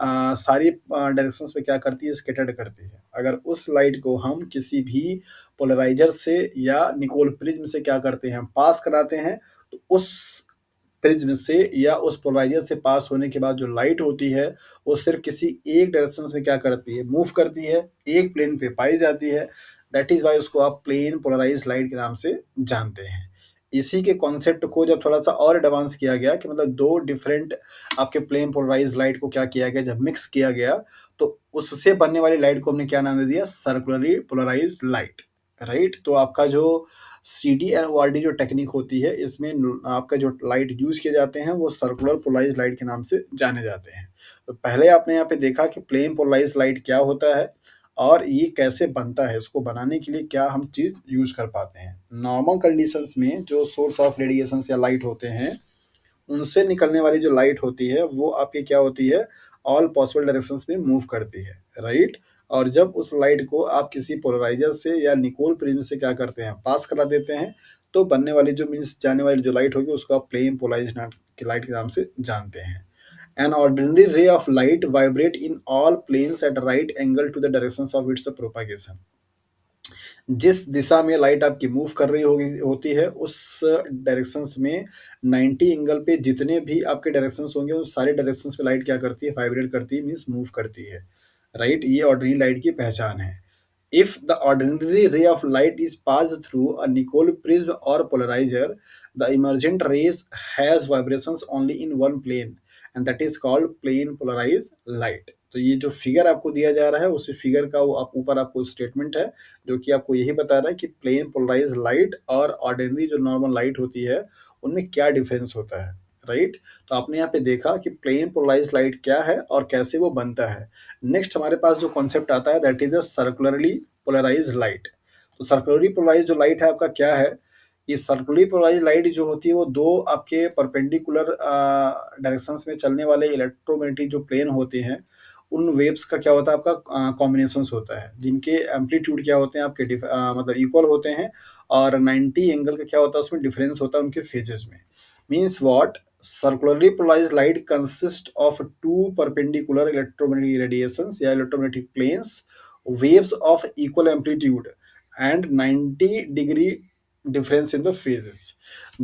[SPEAKER 1] सारी डायरेक्शंस में क्या करती है, स्कैटर्ड करती है, अगर उस लाइट को हम किसी भी पोलराइजर से या निकोल प्रिज्म से क्या करते हैं, पास कराते हैं, तो उस प्रिज्म से या उस पोलराइजर से पास होने के बाद जो लाइट होती है, वो सिर्फ किसी एक डायरेक्शन में क्या करती है, मूव करती है, एक प्लेन पे पाई जाती है। दैट इज वाई उसको आप प्लेन पोलराइज लाइट के नाम से जानते हैं। इसी के कॉन्सेप्ट को जब थोड़ा सा और एडवांस किया गया कि मतलब दो डिफरेंट आपके प्लेन पोलराइज लाइट को क्या किया गया, जब मिक्स किया गया, तो उससे बनने वाली लाइट को हमने क्या नाम दे दिया, सर्कुलरली पोलराइज लाइट। राइट। तो आपका जो C D and O R D जो टेक्निक होती है, इसमें आपका जो लाइट यूज किए जाते हैं वो सर्कुलर पोलराइज लाइट के नाम से जाने जाते हैं। तो पहले आपने यहाँ पे देखा कि प्लेन पोलराइज लाइट क्या होता है और ये कैसे बनता है, इसको बनाने के लिए क्या हम चीज़ यूज कर पाते हैं। नॉर्मल कंडीशंस में जो सोर्स ऑफ रेडिएशन या लाइट होते हैं, उनसे निकलने वाली जो लाइट होती है वो आपकी क्या होती है, ऑल पॉसिबल डायरेक्शंस में मूव करती है। राइट। और जब उस लाइट को आप किसी पोलराइजर से या निकोल प्रिज्म से क्या करते हैं, पास करा देते हैं, तो बनने वाली जो मीन्स जाने वाली जो लाइट होगी उसको आप प्लेन पोलराइज की लाइट के नाम से जानते हैं। An ordinary ray of light vibrate in all planes at right angle to the directions of its propagation. जिस दिशा में लाइट आपकी मूव कर रही होगी होती है, उस डायरेक्शंस में 90 एंगल पे जितने भी आपके डायरेक्शंस होंगे, उन सारे डायरेक्शंस पे लाइट क्या करती है, वाइब्रेट करती है, मीन्स मूव करती है। राइट। ये ऑर्डिनरी लाइट की पहचान है। If the ordinary ray of light is pass through a Nicol prism और polariser, the emergent rays has vibrations only in one plane, and that is called plane polarise light. तो ये जो फिगर आपको दिया जा रहा है, उस फिगर का वो आप ऊपर आपको स्टेटमेंट है, जो कि आपको यही बता रहा है कि प्लेन पोलराइज लाइट और ऑर्डिनरी जो नॉर्मल लाइट होती है, उनमें क्या डिफरेंस होता है। राइट? तो आपने यहाँ पे देखा कि प्लेन पोलराइज्ड लाइट क्या है और कैसे वो बनता है। नेक्स्ट हमारे पास जो कॉन्सेप्ट आता है that is the circularly polarised light. तो सर्कुलरली पोलराइज्ड जो लाइट है आपका क्या है? ये सर्कुलरली पोलराइज्ड लाइट जो होती है वो 2 आपके परपेंडिकुलर डायरेक्शंस में चलने वाले इलेक्ट्रोमैग्नेटिक जो प्लेन होते हैं, उन वेव्स का क्या होता है आपका कॉम्बिनेशंस होता है, जिनके एम्पलीट्यूड क्या होते हैं आपके मतलब इक्वल होते हैं और 90 एंगल का क्या होता है उसमें डिफरेंस होता है उनके फेजेस में। Means what? Circularly polarized light consists of two perpendicular electromagnetic radiations या electromagnetic planes, waves of equal amplitude and 90 degree difference in the phases।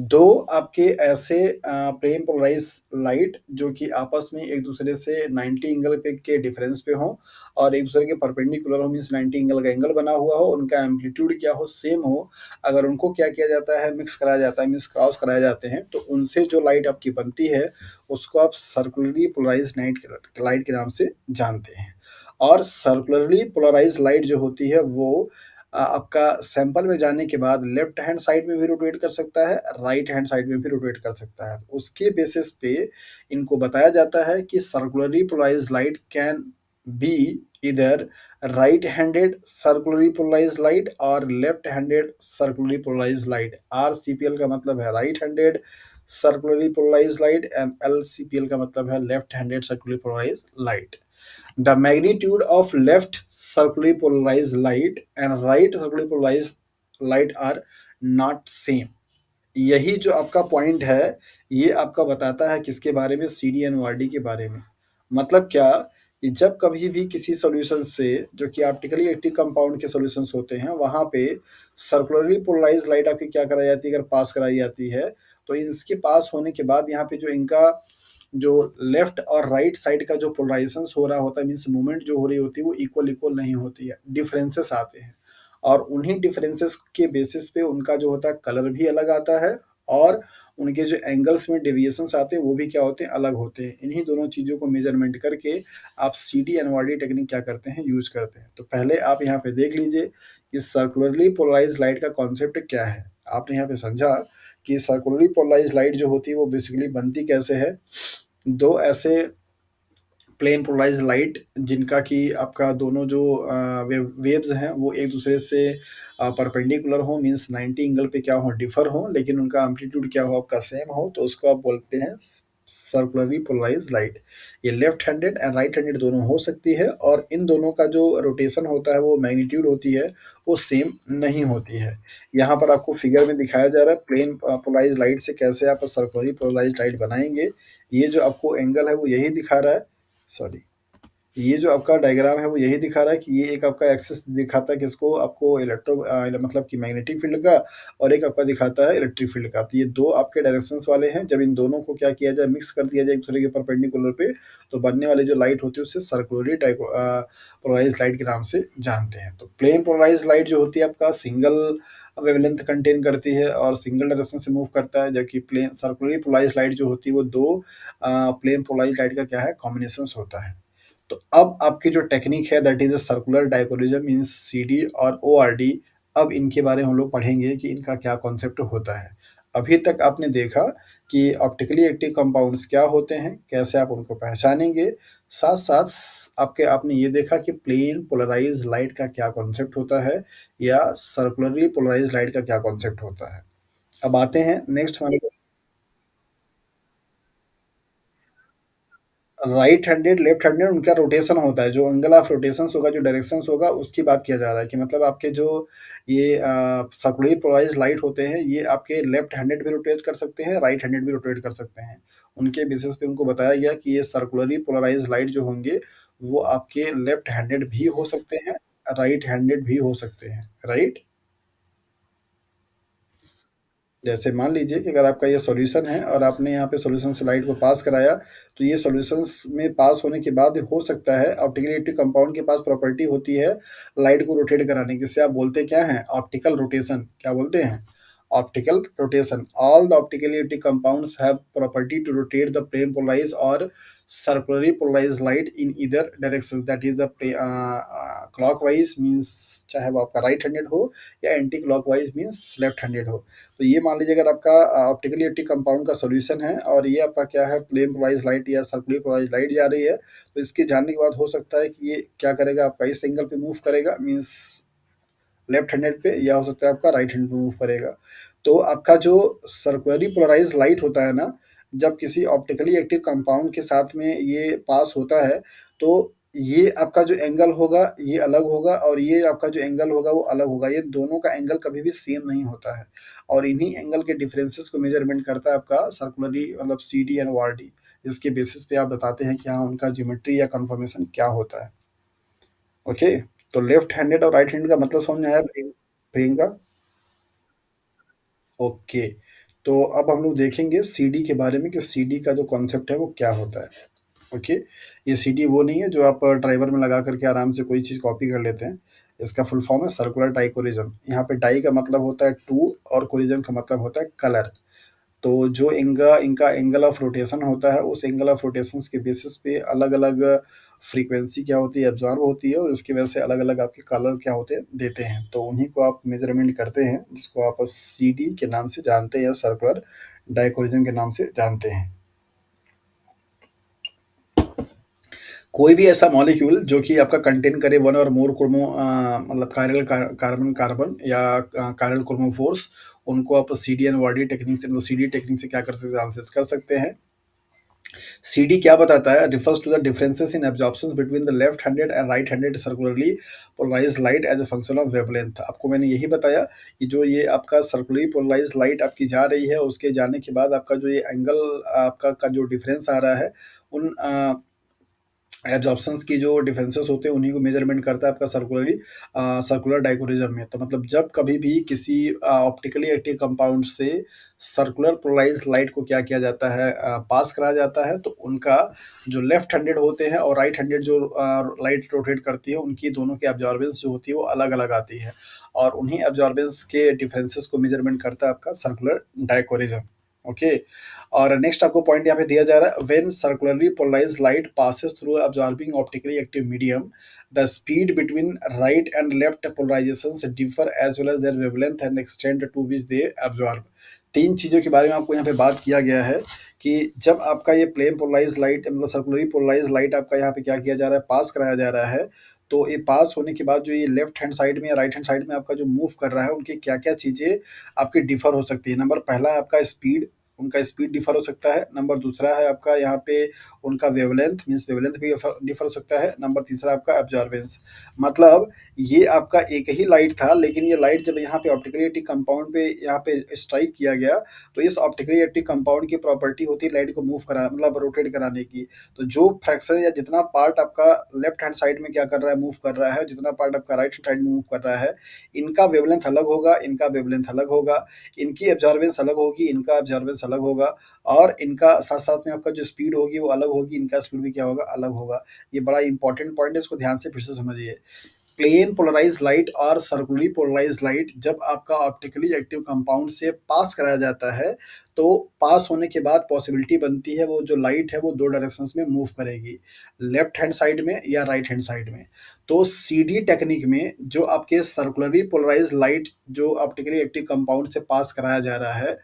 [SPEAKER 1] दो आपके ऐसे प्लेन पोलराइज लाइट जो कि आपस में एक दूसरे से 90 एंगल पे के डिफरेंस पे हो और एक दूसरे के परपेंडिकुलर हो, मीन्स 90 एंगल का एंगल बना हुआ हो, उनका एम्पलीट्यूड क्या हो, सेम हो। अगर उनको क्या किया जाता है, मिक्स कराया जाता है, मीन्स क्रॉस कराए जाते हैं, तो उनसे जो लाइट आपकी बनती है उसको आप सर्कुलरली पोलराइज लाइट के नाम से जानते हैं। और सर्कुलरली पोलराइज लाइट जो होती है वो आपका सैंपल में जाने के बाद लेफ्ट हैंड साइड में भी रोटेट कर सकता है, राइट हैंड साइड में भी रोटेट कर सकता है। उसके बेसिस पे इनको बताया जाता है कि circularly polarise light can be इधर right handed circularly polarised light और left handed circularly polarised light. RCPL का मतलब है right handed circularly polarised light and LCPL का मतलब है left handed circularly polarised light. The magnitude of left circularly polarized light and right circularly polarized light are not same। यही जो आपका पॉइंट है, ये आपका बताता है किसके बारे में? CDNYD के बारे में। मतलब क्या? कि जब कभी भी किसी सॉल्यूशन से जो कि ऑप्टिकली एक्टिव कंपाउंड के सॉल्यूशंस होते हैं, वहाँ पे सर्कुलरली पोलराइज्ड लाइट आपकी क्या कराई जाती है? अगर पास कराई जाती है, तो इसके पास होने के बाद यहाँ पे जो इनका जो लेफ्ट और राइट साइड का जो पोलराइजेशंस हो रहा होता है, मीन्स मूवमेंट जो हो रही होती है, वो इक्वल इक्वल नहीं होती है, डिफरेंसेस आते हैं। और उन्हीं डिफरेंसेस के बेसिस पे उनका जो होता है कलर भी अलग आता है और उनके जो एंगल्स में डेविएशंस आते हैं वो भी क्या होते हैं? अलग होते हैं। इन्हीं दोनों चीज़ों को मेजरमेंट करके आप CDNYD टेक्निक क्या करते हैं? यूज़ करते हैं। तो पहले आप यहाँ पे देख लीजिए कि सर्कुलरली पोलराइज्ड लाइट का कॉन्सेप्ट क्या है। आपने यहाँ पे समझा कि सर्कुलरली पोलराइज्ड लाइट जो होती है वो बेसिकली बनती कैसे है? दो ऐसे प्लेन पोलराइज्ड लाइट जिनका कि आपका दोनों जो वेव्स हैं वो एक दूसरे से परपेंडिकुलर हो, मीन्स 90 एंगल पे क्या हो, डिफर हो, लेकिन उनका एम्पलीट्यूड क्या हो आपका सेम हो, तो उसको आप बोलते हैं सर्कुलरली पोलराइज्ड लाइट। ये left handed and right handed दोनों हो सकती है और इन दोनों का जो रोटेशन होता है, वो मैग्नीट्यूड होती है, वो सेम नहीं होती है। यहाँ पर आपको फिगर में दिखाया जा रहा है प्लेन पोलराइज्ड लाइट से कैसे आप सर्कुलरली पोलराइज्ड लाइट बनाएंगे। ये जो आपको एंगल है वो यही दिखा रहा है, सॉरी, ये जो आपका डायग्राम है वो यही दिखा रहा है कि ये एक आपका एक्सिस दिखाता है किसको? आपको मतलब कि मैग्नेटिक फील्ड का, और एक आपका दिखाता है इलेक्ट्रिक फील्ड का। तो ये दो आपके डायरेक्शंस वाले हैं। जब इन दोनों को क्या किया जाए, मिक्स कर दिया जाए एक दूसरे के परपेंडिकुलर पे, तो बनने वाली जो लाइट होती है उसे सर्कुलरली पोलराइज्ड लाइट के नाम से जानते हैं। तो प्लेन पोलराइज्ड लाइट जो होती है आपका सिंगल वेवलेंथ कंटेन करती है और सिंगल डायरेक्शन से मूव करता है, जबकि प्लेन सर्कुलरली पोलराइज्ड लाइट जो होती है वो दो प्लेन पोलराइज्ड लाइट का क्या है? कॉम्बिनेशंस होता है। तो अब आपकी जो टेक्निक है that is a circular dichroism means CD और ORD। अब इनके बारे में हम लोग पढ़ेंगे कि इनका क्या कॉन्सेप्ट होता है। अभी तक आपने देखा कि ऑप्टिकली एक्टिव कंपाउंड्स क्या होते हैं, कैसे आप उनको पहचानेंगे, साथ साथ आपके आपने ये देखा कि प्लेन पोलराइज लाइट का क्या कॉन्सेप्ट होता है या सर्कुलरली पोलराइज लाइट का क्या कॉन्सेप्ट होता है। अब आते हैं नेक्स्ट हमारे राइट हैंडेड लेफ्ट हैंडेड, उनका रोटेशन होता है, जो एंगल ऑफ रोटेशंस होगा, जो डायरेक्शंस होगा, उसकी बात किया जा रहा है कि मतलब आपके जो ये सर्कुलरली पोलराइज्ड लाइट होते हैं, ये आपके लेफ्ट हैंडेड भी रोटेट कर सकते हैं, राइट हैंडेड भी रोटेट कर सकते हैं। उनके बेसिस पे उनको बताया गया कि ये सर्कुलरली पोलराइज्ड लाइट जो होंगे वो आपके लेफ्ट हैंडेड भी हो सकते हैं, राइट हैंडेड भी हो सकते हैं, राइट? जैसे मान लीजिए कि अगर आपका ये सॉल्यूशन है और आपने यहाँ पे सॉल्यूशन से लाइट को पास कराया, तो ये सॉल्यूशंस में पास होने के बाद हो सकता है ऑप्टिकली एक्टिव कंपाउंड के पास प्रॉपर्टी होती है लाइट को रोटेट कराने की, जिसे आप बोलते क्या हैं? Optical rotation. क्या बोलते हैं? Optical rotation. All the optically active compounds have property to rotate the plane polarize और circularly polarized light in either direction, that is the clockwise means चाहे वो आपका राइट हैंडेड हो या anti clockwise means left handed हो। तो ये मान लीजिए अगर आपका ऑप्टिकली एक्टिव कंपाउंड का सॉल्यूशन है और ये आपका क्या है, प्लेन पोलराइज लाइट या सर्कुलर पोलराइज लाइट जा रही है, तो इसके जानने के बाद हो सकता है कि ये क्या करेगा, आपका इस एंगल पे मूव करेगा मीन्स लेफ्ट हैंडेड पे, या हो सकता है आपका राइट हैंड पे मूव करेगा। तो आपका जो सर्कुलरली पोलराइज लाइट होता है ना, जब किसी ऑप्टिकली एक्टिव कंपाउंड के साथ में ये पास होता है, तो ये आपका जो एंगल होगा ये अलग होगा और ये आपका जो एंगल होगा वो अलग होगा। ये दोनों का एंगल कभी भी सेम नहीं होता है और इन्हीं एंगल के डिफरेंसेस को मेजरमेंट करता है आपका सर्कुलरली मतलब CD एंड ORD। इसके बेसिस पे आप बताते हैं कि हाँ उनका ज्योमेट्री या कन्फर्मेशन क्या होता है। ओके, तो लेफ्ट हैंडेड और राइट हैंड का मतलब समझ में आया प्रियंका? ओके, तो अब हम लोग देखेंगे सीडी के बारे में कि सीडी का जो कॉन्सेप्ट है वो क्या होता है। ओके, ये सीडी वो नहीं है जो आप ड्राइवर में लगा करके आराम से कोई चीज़ कॉपी कर लेते हैं। इसका फुल फॉर्म है सर्कुलर डाइकोरिज्म। यहाँ पे डाई का मतलब होता है टू और कोरिज्म का मतलब होता है कलर। तो जो इनका एंगल ऑफ रोटेशन होता है, उस एंगल ऑफ रोटेशंस के बेसिस पे अलग-अलग फ्रीक्वेंसी क्या होती है, एब्ज़ॉर्ब होती है और उसकी वजह से अलग-अलग आपके कलर क्या होते हैं, देते हैं। तो उन्हीं को आप मेज़रमेंट करते हैं, जिसको आप सीडी के नाम से जानते हैं या सर्कुलर डाइकोरिज्म के नाम से जानते हैं। कोई भी ऐसा मॉलिक्यूल जो कि आपका कंटेन करे वन और मोर मतलब कायरल कार्बन कार्बन या कायरल क्रोमोफोर्स, उनको आप सीडी एंड वार्डी टेक्निक से मतलब सीडी टेक्निक से क्या कर सकते हैं, एनालिसिस कर सकते हैं। सीडी क्या बताता है, refers to the differences in absorption between the left handed and right handed circularly polarised light as a function of wavelength. आपको मैंने यही बताया कि जो ये आपका सर्कुलरली पोलराइज्ड लाइट आपकी जा रही है, उसके जाने के बाद आपका जो ये एंगल आपका का जो डिफरेंस आ रहा है, उन एब्जॉर्प्शंस की जो डिफरेंसेस होते हैं उन्हीं को मेजरमेंट करता है आपका सर्कुलर डाइकोरिज्म में। तो मतलब जब कभी भी किसी ऑप्टिकली एक्टिव कंपाउंड से सर्कुलर पोलराइज्ड लाइट को क्या किया जाता है, पास कराया जाता है, तो उनका जो लेफ्ट हैंडेड होते हैं और राइट हैंडेड जो लाइट रोटेट करती है, उनकी दोनों की एब्जॉर्बेंस जो होती है वो अलग अलग आती है और उन्हीं एब्जॉर्बेंस के डिफरेंसेस को मेजरमेंट करता है आपका सर्कुलर डाइकोरिज्म। ओके, और नेक्स्ट आपको पॉइंट यहाँ पे दिया जा रहा है, when circularly polarised light passes through absorbing optically active medium, the speed between right and left polarisations differ as well as their wavelength and extend to which they absorb. तीन चीज़ों के बारे में आपको यहाँ पे बात किया गया है कि जब आपका ये प्लेन पोलराइज लाइट मतलब सर्कुलरली पोलराइज लाइट आपका यहाँ पे क्या किया जा रहा है, पास कराया जा रहा है, तो ये पास होने के बाद जो ये लेफ्ट हैंड साइड में या राइट हैंड साइड में आपका जो मूव कर रहा है, उनकी क्या क्या चीज़ें आपकी डिफर हो सकती है। नंबर पहला है आपका स्पीड, उनका स्पीड डिफर हो सकता है। नंबर दूसरा है आपका यहाँ पे उनका वेवलेंथ मीन्स वेवलेंथ भी डिफर हो सकता है। नंबर तीसरा आपका एब्जॉर्बेंस, मतलब ये आपका एक ही लाइट था लेकिन ये लाइट जब यहाँ पे ऑप्टिकली एक्टिव कंपाउंड पे यहाँ पे स्ट्राइक किया गया, तो इस ऑप्टिकली एक्टिव कंपाउंड की प्रॉपर्टी होती है लाइट को मूव करा मतलब रोटेट कराने की। तो जो फ्रैक्शन या जितना पार्ट आपका लेफ्ट हैंड साइड में क्या कर रहा है, मूव कर रहा है, जितना पार्ट आपका राइट हैंड साइड में मूव कर रहा है, इनका वेवलेंथ अलग होगा, इनका वेवलेंथ अलग होगा, इनकी एब्जॉर्बेंस अलग होगी, इनका एब्जॉर्बेंस अलग होगा और इनका साथ-साथ में आपका जो स्पीड होगी वो अलग होगी, इनका स्पीड भी क्या होगा, अलग होगा। ये बड़ा इंपॉर्टेंट पॉइंट है, इसको ध्यान से फिर से समझिए। प्लेन पोलराइज्ड लाइट और सर्कुलरली पोलराइज्ड लाइट जब आपका ऑप्टिकली एक्टिव कंपाउंड से पास कराया जाता है, तो पास होने के बाद पॉसिबिलिटी बनती है वो जो लाइट है वो 2 डायरेक्शंस में मूव करेगी, लेफ्ट हैंड साइड में या राइट हैंड साइड में। तो सीडी टेक्निक में जो आपके सर्कुलरली पोलराइज्ड लाइट जो ऑप्टिकली एक्टिव कंपाउंड से पास कराया जा रहा है,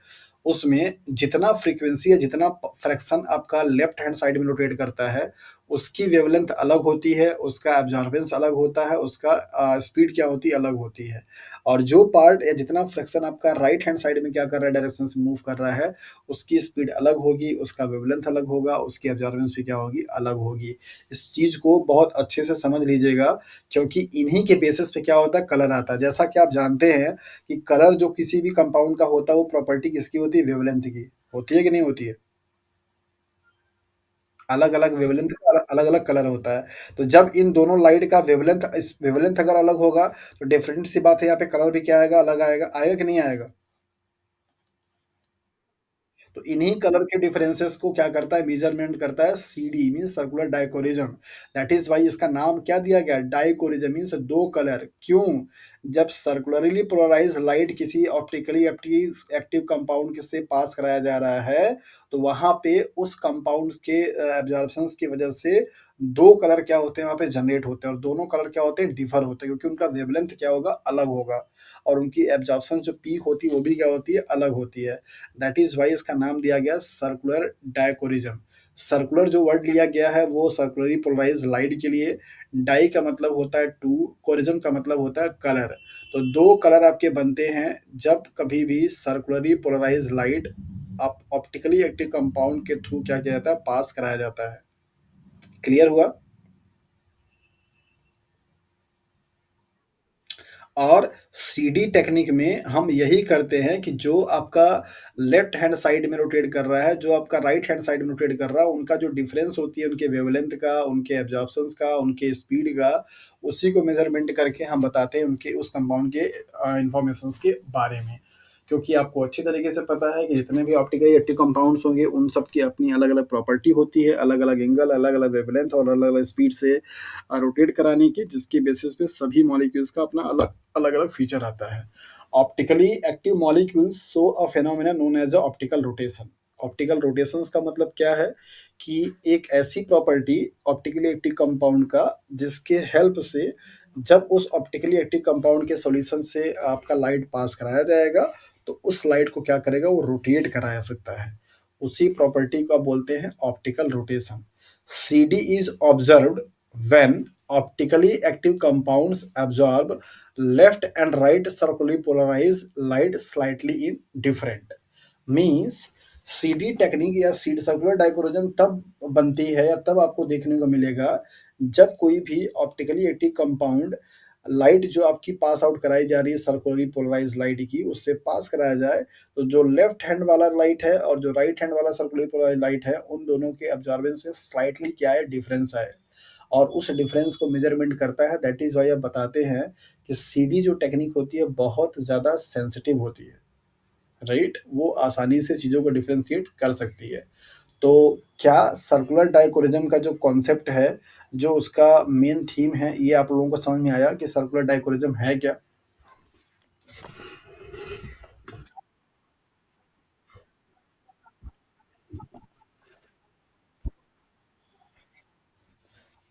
[SPEAKER 1] उसमें जितना फ्रीक्वेंसी या जितना फ्रैक्शन आपका लेफ्ट हैंड साइड में रोटेट करता है, उसकी वेवलेंथ अलग होती है, उसका एब्जॉर्बेंस अलग होता है, उसका स्पीड क्या होती है, अलग होती है। और जो पार्ट या जितना फ्रैक्शन आपका राइट हैंड साइड में क्या कर रहा है, डायरेक्शन से मूव कर रहा है, उसकी स्पीड अलग होगी, उसका वेवलेंथ अलग होगा, उसकी एब्जॉर्बेंस भी क्या होगी, अलग होगी। इस चीज़ को बहुत अच्छे से समझ लीजिएगा क्योंकि इन्हीं के बेसिस पे क्या होता है, कलर आता है। जैसा कि आप जानते हैं कि कलर जो किसी भी कंपाउंड का होता है, वो प्रॉपर्टी किसकी होती है, वेवलेंथ की। होती है कि नहीं होती है? अलग-अलग वेवलेंथ का अलग-अलग कलर होता है। तो जब इन दोनों लाइट का वेवलेंथ अगर अलग होगा, तो डेफ़िनेट सी बात है यहाँ पे कलर भी क्या आएगा, अलग आएगा। आएगा कि नहीं आएगा? तो इन्हीं कलर के डिफरेंसेस को क्या करता है, मेजरमेंट करता है CD means circular dichroism. That is why इसका नाम क्या दिया गया, डाइकोरिज्म मीन्स दो कलर। क्यों? जब सर्कुलरली पोलराइज्ड लाइट किसी ऑप्टिकली एक्टिव एक्टिव कंपाउंड के से पास कराया जा रहा है, तो वहाँ पे उस कंपाउंड के एब्जॉर्प्शंस की वजह से 2 कलर क्या होते हैं वहाँ पे जनरेट होते हैं और दोनों कलर क्या होते हैं डिफर होते हैं क्योंकि उनका वेवलेंथ क्या होगा अलग होगा और उनकी एब्जॉर्प्शन जो पीक होती है वो भी क्या होती है अलग होती है। दैट इज़ व्हाई इसका नाम दिया गया सर्कुलर डायकोरिज्म। सर्कुलर जो वर्ड लिया गया है वो सर्कुलरली पोलराइज्ड लाइट के लिए, डाई का मतलब होता है टू, कोरिज्म का मतलब होता है कलर। तो 2 कलर आपके बनते हैं जब कभी भी सर्कुलरली पोलराइज्ड लाइट आप ऑप्टिकली एक्टिव कंपाउंड के थ्रू क्या किया जाता है पास कराया जाता है। क्लियर हुआ? और सीडी टेक्निक में हम यही करते हैं कि जो आपका लेफ्ट हैंड साइड में रोटेट कर रहा है, जो आपका राइट हैंड साइड में रोटेट कर रहा है, उनका जो डिफरेंस होती है उनके वेवलेंथ का, उनके एब्जॉर्प्शंस का, उनके स्पीड का, उसी को मेजरमेंट करके हम बताते हैं उनके उस कंपाउंड के इंफॉर्मेशंस के बारे में। क्योंकि आपको अच्छी तरीके से पता है कि जितने भी ऑप्टिकली एक्टिव कंपाउंड्स होंगे उन सब की अपनी अलग अलग प्रॉपर्टी होती है, अलग अलग एंगल, अलग अलग वेवलेंथ और अलग अलग स्पीड से रोटेट कराने की, जिसकी बेसिस पे सभी मॉलिक्यूल्स का अपना अलग अलग अलग फीचर आता है। Optically active molecules show a phenomena known as a optical rotation. Optical rotations का मतलब क्या है कि एक ऐसी प्रॉपर्टी ऑप्टिकली एक्टिव कंपाउंड का जिसके हेल्प से जब उस ऑप्टिकली एक्टिव कंपाउंड के सॉल्यूशन से आपका लाइट पास कराया जाएगा तो उस लाइट को क्या करेगा वो रोटेट कराया सकता है। उसी प्रॉपर्टी को आप बोलते हैं optical rotation. CD is observed when optically active compounds absorb left and right circularly polarized light slightly in different means CD technique या सीड सर्कुलर डाइक्रोजन तब बनती है या तब आपको देखने को मिलेगा जब कोई भी ऑप्टिकली एक्टिव कंपाउंड लाइट जो आपकी पास आउट कराई जा रही है सर्कुलरली पोलराइज लाइट की उससे पास कराया जाए तो जो लेफ्ट हैंड वाला लाइट है और जो राइट हैंड वाला सर्कुलरली पोलराइज लाइट है उन दोनों के एब्जॉर्बेंस में स्लाइटली क्या है डिफरेंस है और उस डिफरेंस को मेजरमेंट करता है। दैट इज वाई आप बताते हैं कि सीडी जो टेक्निक होती है बहुत ज़्यादा सेंसिटिव होती है, राइट? वो आसानी से चीज़ों को डिफरेंशिएट कर सकती है। तो क्या सर्कुलर डाइकोरिज्म का जो कॉन्सेप्ट है, जो उसका मेन थीम है, ये आप लोगों को समझ में आया कि सर्कुलर डाइकोरिज्म है क्या?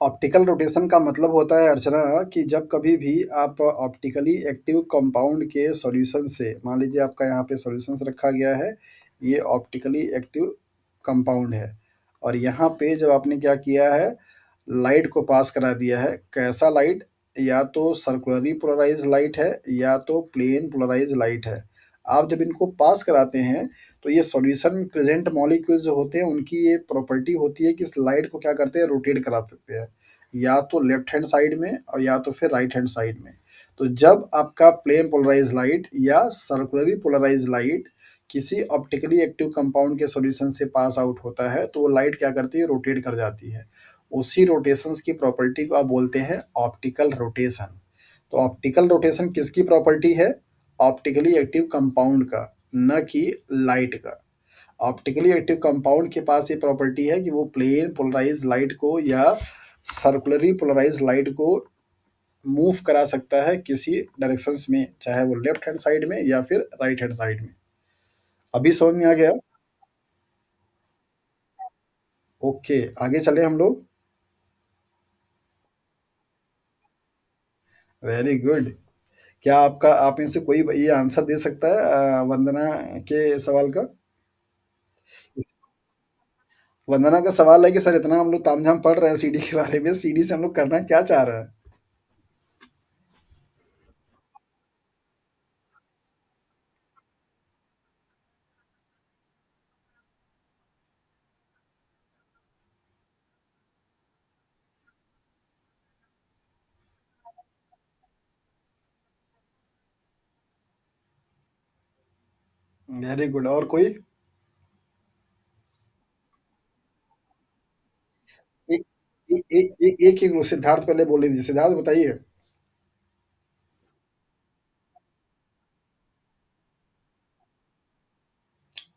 [SPEAKER 1] ऑप्टिकल रोटेशन का मतलब होता है अर्चना कि जब कभी भी आप ऑप्टिकली एक्टिव कंपाउंड के सॉल्यूशन से, मान लीजिए आपका यहाँ पे सॉल्यूशंस रखा गया है, ये ऑप्टिकली एक्टिव कंपाउंड है और यहाँ पे जब आपने क्या किया है लाइट को पास करा दिया है, कैसा लाइट? या तो सर्कुलरली पोलराइज लाइट है या तो प्लेन पोलराइज लाइट है। आप जब इनको पास कराते हैं तो ये सॉल्यूशन में प्रेजेंट मॉलिक्यूल्स जो होते हैं उनकी ये प्रॉपर्टी होती है कि इस लाइट को क्या करते हैं रोटेट करा सकते हैं या तो लेफ्ट हैंड साइड में और या तो फिर राइट हैंड साइड में। तो जब आपका प्लेन पोलराइज लाइट या सर्कुलरली पोलराइज लाइट किसी ऑप्टिकली एक्टिव कंपाउंड के सॉल्यूशन से पास आउट होता है तो वो लाइट क्या करती है रोटेट कर जाती है। उसी रोटेशंस की प्रॉपर्टी को आप बोलते हैं ऑप्टिकल रोटेशन। तो ऑप्टिकल रोटेशन किसकी प्रॉपर्टी है? ऑप्टिकली एक्टिव कंपाउंड का, न कि लाइट का। ऑप्टिकली एक्टिव कंपाउंड के पास ये प्रॉपर्टी है कि वो प्लेन पोलराइज लाइट को या सर्कुलरली पोलराइज लाइट को मूव करा सकता है किसी डायरेक्शंस में, चाहे वो लेफ्ट हैंड साइड में या फिर राइट हैंड साइड में। अभी समझ में आ गया? ओके, आगे चले हम लोग। Very good. क्या आपका आप में से कोई ये आंसर दे सकता है वंदना के सवाल का? इस वंदना का सवाल है कि सर इतना हम लोग तामझाम पढ़ रहे हैं सीडी के बारे में, सीडी से हम लोग करना क्या चाह रहे हैं? Very good. और कोई? एक एक सिद्धार्थ पहले बोले थे, सिद्धार्थ बताइए।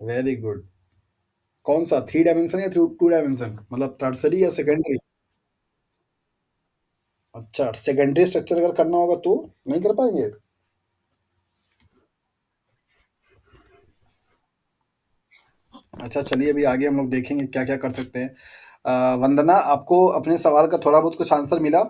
[SPEAKER 1] Very good. कौन सा, थ्री डायमेंशन या टू डायमेंशन, मतलब टर्सरी या सेकेंडरी? अच्छा, सेकेंडरी स्ट्रक्चर अगर करना होगा तो नहीं कर पाएंगे? अच्छा चलिए अभी आगे हम लोग देखेंगे क्या-क्या कर सकते हैं। वंदना आपको अपने सवाल का थोड़ा बहुत कुछ आंसर मिला?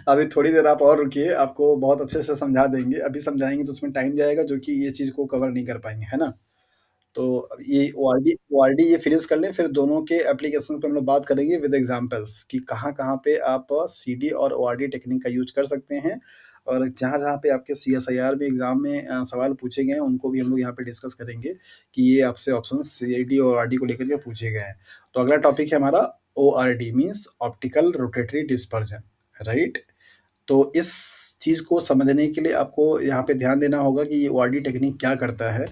[SPEAKER 1] अभी थोड़ी देर आप और रुकिए, आपको बहुत अच्छे से समझा देंगे। अभी समझाएँगे तो उसमें टाइम जाएगा जो कि ये चीज़ को कवर नहीं कर पाएँगे, है ना? तो अब ये ओआरडी ये फिनिश कर लें, फिर दोनों के एप्लीकेशन पे हम लोग बात करेंगे विद एग्ज़ाम्पल्स कि कहाँ-कहाँ पे आप सीडी और ओआरडी टेक्निक का यूज़ कर सकते हैं और जहाँ-जहाँ पे आपके सीएसआईआर में एग्ज़ाम में सवाल पूछे गए हैं, उनको भी हम लोग यहाँ पे डिस्कस करेंगे कि ये आपसे ऑप्शंस सीआईडी और ओआरडी को लेकर के पूछे गए हैं। तो अगला टॉपिक है हमारा ORD means optical rotatory dispersion, right? तो इस चीज़ को समझने के लिए आपको यहाँ पे ध्यान देना होगा कि ये ओआरडी टेक्निक क्या करता है।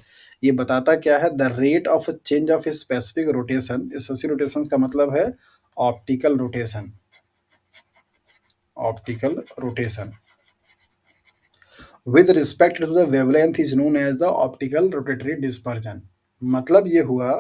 [SPEAKER 1] ये बताता क्या है the rate of change of specific rotation specific rotation का मतलब है optical rotation optical rotation with respect to the wavelength is known as the optical rotatory dispersion. मतलब ये हुआ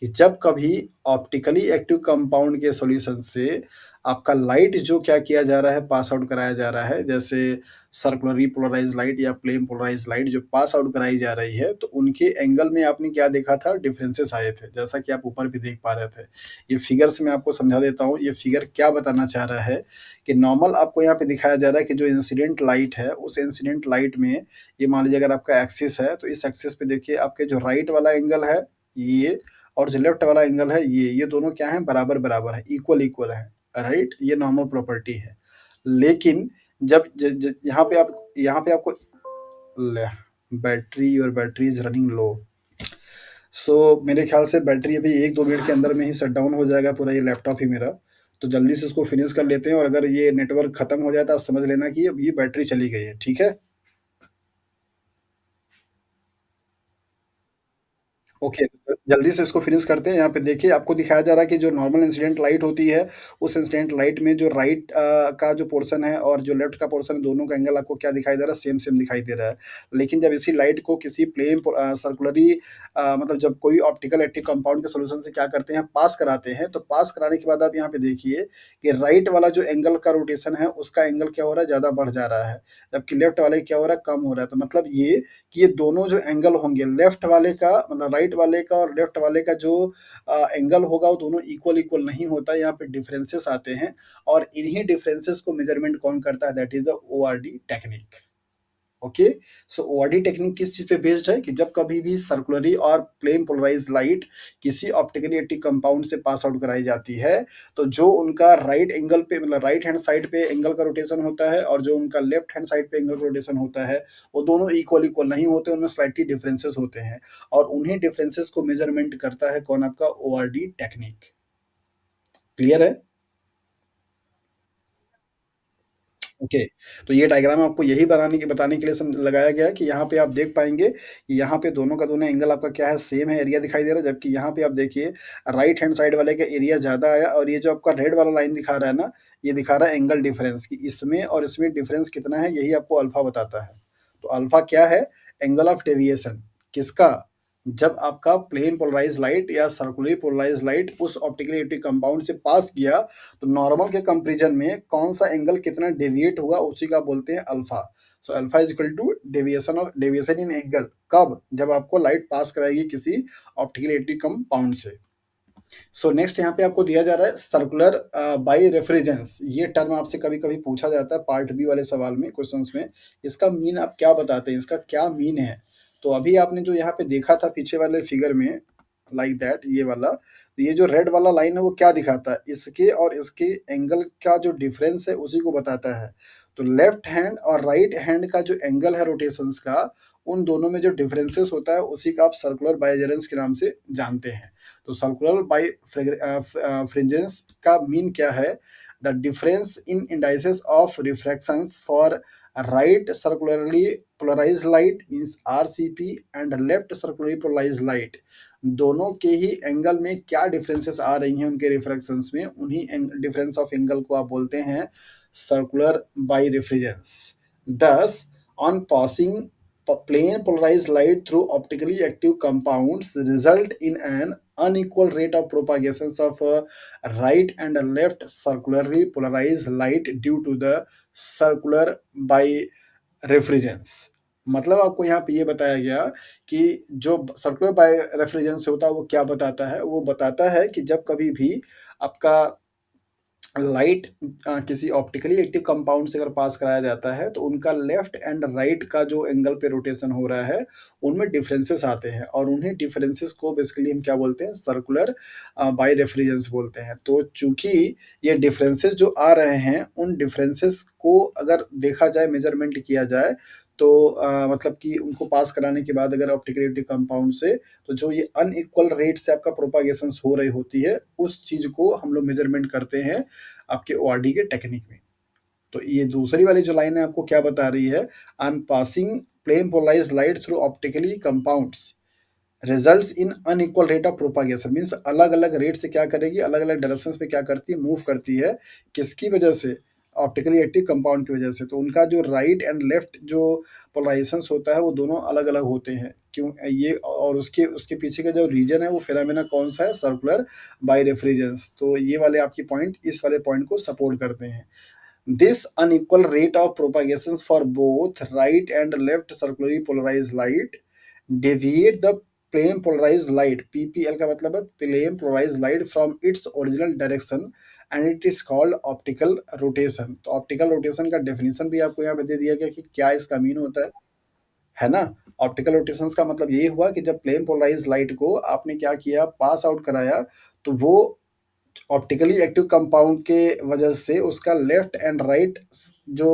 [SPEAKER 1] कि जब कभी ऑप्टिकली एक्टिव कंपाउंड के सॉल्यूशन से आपका लाइट जो क्या किया जा रहा है पास आउट कराया जा रहा है जैसे सर्कुलरली पोलराइज लाइट या प्लेन पोलराइज लाइट जो पास आउट कराई जा रही है तो उनके एंगल में आपने क्या देखा था डिफरेंसेस आए थे जैसा कि आप ऊपर भी देख पा रहे थे। ये फिगर्स में आपको समझा देता हूँ ये फिगर क्या बताना चाह रहा है कि नॉर्मल आपको यहाँ पे दिखाया जा रहा है कि जो इंसिडेंट लाइट है, उस इंसिडेंट लाइट में ये मान लीजिए अगर आपका एक्सिस है, तो इस एक्सिस पे देखिए आपके जो राइट वाला एंगल है, ये और जो लेफ्ट वाला एंगल है ये दोनों क्या हैं बराबर-बराबर हैं, इक्वल-इक्वल हैं, राइट? ये नॉर्मल प्रॉपर्टी है। लेकिन जब ज ज यहाँ पे आपको ले battery your battery is running low. So मेरे ख्याल से बैटरी अभी 1-2 मिनट के अंदर में ही शट डाउन हो जाएगा पूरा ये लैपटॉप ही मेरा। तो जल्दी से इसको फिनिश कर लेते हैं और अगर ये नेटवर्क खत्म हो जाए तो आप समझ लेना कि अब ये बैटरी चली गई है, ठीक है? ओके, तो जल्दी से इसको फिनिश करते हैं। यहाँ पे देखिए आपको दिखाया जा रहा है कि जो नॉर्मल इंसिडेंट लाइट होती है, उस इंसिडेंट लाइट में जो राइट का जो पोर्शन है और जो लेफ्ट का पोर्शन है, दोनों का एंगल आपको क्या दिखाई दे रहा है? सेम-सेम दिखाई दे रहा है। लेकिन जब इसी लाइट को किसी सर्कुलरली मतलब जब कोई ऑप्टिकल एक्टिव कंपाउंड के सॉल्यूशन से क्या करते हैं, पास कराते हैं, तो पास कराने के बाद आप यहाँ पे देखिए कि राइट वाला जो एंगल का रोटेशन है, उसका एंगल क्या हो रहा है? ज़्यादा बढ़ जा रहा है, जबकि लेफ्ट वाले क्या हो रहा है? कम हो रहा है। तो मतलब ये कि ये दोनों जो एंगल होंगे लेफ्ट वाले का मतलब राइट वाले का और लेफ्ट वाले का जो एंगल होगा वो दोनों इक्वल इक्वल नहीं होता है, यहाँ पे डिफरेंसेस आते हैं और इन्हीं डिफरेंसेस को मेजरमेंट कौन करता है that is the ORD technique. Okay, so ORD technique किस चीज पे बेस्ड है कि जब कभी भी सर्कुलरली और प्लेन पोलराइज लाइट किसी ऑप्टिकली एक्टिव कंपाउंड से पास आउट कराई जाती है तो जो उनका राइट एंगल पे मतलब राइट हैंड साइड पे एंगल का रोटेशन होता है और जो उनका लेफ्ट हैंड साइड पे एंगल का रोटेशन होता है वो दोनों इक्वल इक्वल नहीं होते, उनमें स्लाइटली डिफरेंसेस होते हैं और उन्हीं डिफरेंसेस को मेजरमेंट करता है कौन आपका ओआरडी टेक्निक। क्लियर है? ओके, तो ये डायग्राम आपको यही बताने के लिए लगाया गया है कि यहाँ पे आप देख पाएँगे कि यहाँ पे दोनों का दोनों एंगल आपका क्या है सेम है, एरिया दिखाई दे रहा है, जबकि यहाँ पे आप देखिए राइट हैंड साइड वाले का एरिया ज़्यादा आया और ये जो आपका रेड वाला लाइन दिखा रहा है ना, ये दिखा रहा है एंगल डिफरेंस कि इसमें और इसमें डिफरेंस कितना है, यही आपको अल्फ़ा बताता है। तो अल्फ़ा क्या है? एंगल ऑफ डेविएशन किसका? जब आपका प्लेन पोलराइज़्ड लाइट या सर्कुलरली पोलराइज़्ड लाइट उस ऑप्टिकली एक्टिव कंपाउंड से पास किया तो नॉर्मल के कंपैरिजन में कौन-सा एंगल कितना डेविएट हुआ उसी का बोलते हैं alpha. So alpha is equal to deviation in angle कब? जब आपको लाइट पास कराएगी किसी ऑप्टिकली एक्टिव कंपाउंड से। सो नेक्स्ट यहाँ पे आपको दिया जा रहा है सर्कुलर बाई रेफ्रिजरेंस। ये टर्म आपसे कभी-कभी पूछा जाता है पार्ट बी वाले सवाल में क्वेश्चंस में। इसका मीन आप क्या बताते हैं? इसका क्या मीन है? तो अभी आपने जो यहाँ पे देखा था पीछे वाले फिगर में लाइक दैट ये वाला, तो ये जो रेड वाला लाइन है वो क्या दिखाता है? इसके और इसके एंगल का जो डिफरेंस है उसी को बताता है। तो लेफ्ट हैंड और राइट हैंड का जो एंगल है रोटेशंस का, उन दोनों में जो डिफरेंसेस होता है उसी का आप सर्कुलर बाइजेरेंस के नाम से जानते हैं। तो सर्कुलर बाई फ्रिंजेंस का मीन क्या है? The difference in indices of refractions for right circularly polarised light means RCP and left circularly polarised light दोनों के ही एंगल में क्या डिफरेंसेस आ रही हैं उनके रिफ्रैक्शंस में, उन्हीं डिफरेंस ऑफ एंगल को आप बोलते हैं circular birefringence. Thus, on passing plane polarized light through optically active compounds result in an unequal rate of propagations of right and left circularly polarized light due to the circular birefringence. मतलब आपको यहाँ पे ये बताया गया कि जो सर्कुलर बाय रेफ्रिजरेंस होता है वो क्या बताता है? वो बताता है कि जब कभी भी आपका लाइट किसी ऑप्टिकली एक्टिव कंपाउंड से अगर पास कराया जाता है तो उनका लेफ्ट एंड राइट का जो एंगल पे रोटेशन हो रहा है उनमें डिफरेंसेस आते हैं और उन्हीं डिफरेंसेस को बेसिकली हम क्या बोलते हैं सर्कुलर बाई रेफ्रिजरेंस बोलते हैं। तो चूंकि ये डिफरेंसेस जो आ रहे हैं उन डिफरेंसेस को अगर देखा जाए मेजरमेंट किया जाए तो मतलब कि उनको पास कराने के बाद अगर ऑप्टिकली एक्टिव कंपाउंड से तो जो ये अनइक्वल रेट से आपका प्रोपागेशन हो रही होती है उस चीज को हम लोग मेजरमेंट करते हैं आपके ओआरडी के टेक्निक में। तो ये दूसरी वाली जो लाइन है आपको क्या बता रही है, on passing plane polarized light through optically compounds results in unequal rate of propagation means अलग अलग रेट से क्या करेगी, अलग अलग डायरेक्शन में क्या करती है, मूव करती है। किसकी वजह से? ऑप्टिकली एक्टिव कंपाउंड की वजह से। तो उनका जो राइट एंड लेफ्ट जो पोलराइजेशन होता है वो दोनों अलग अलग होते हैं। क्यों ये? और उसके उसके पीछे का जो रीजन है वो फिनोमेना कौन सा है? Circular birefringence. तो ये वाले आपकी पॉइंट इस वाले पॉइंट को सपोर्ट करते हैं। This unequal rate of propagations for both right and left circularly polarized light deviate the plane polarized light PPL का मतलब है plane polarized light from its original direction and it is called optical rotation। तो optical rotation का definition भी आपको यहाँ पे दे दिया गया कि क्या इसका मीन होता है ना? ऑप्टिकल रोटेशंस का मतलब ये हुआ कि जब प्लेन पोलराइज्ड लाइट को आपने क्या किया, पास आउट कराया, तो वो ऑप्टिकली एक्टिव कंपाउंड के वजह से उसका लेफ्ट एंड राइट जो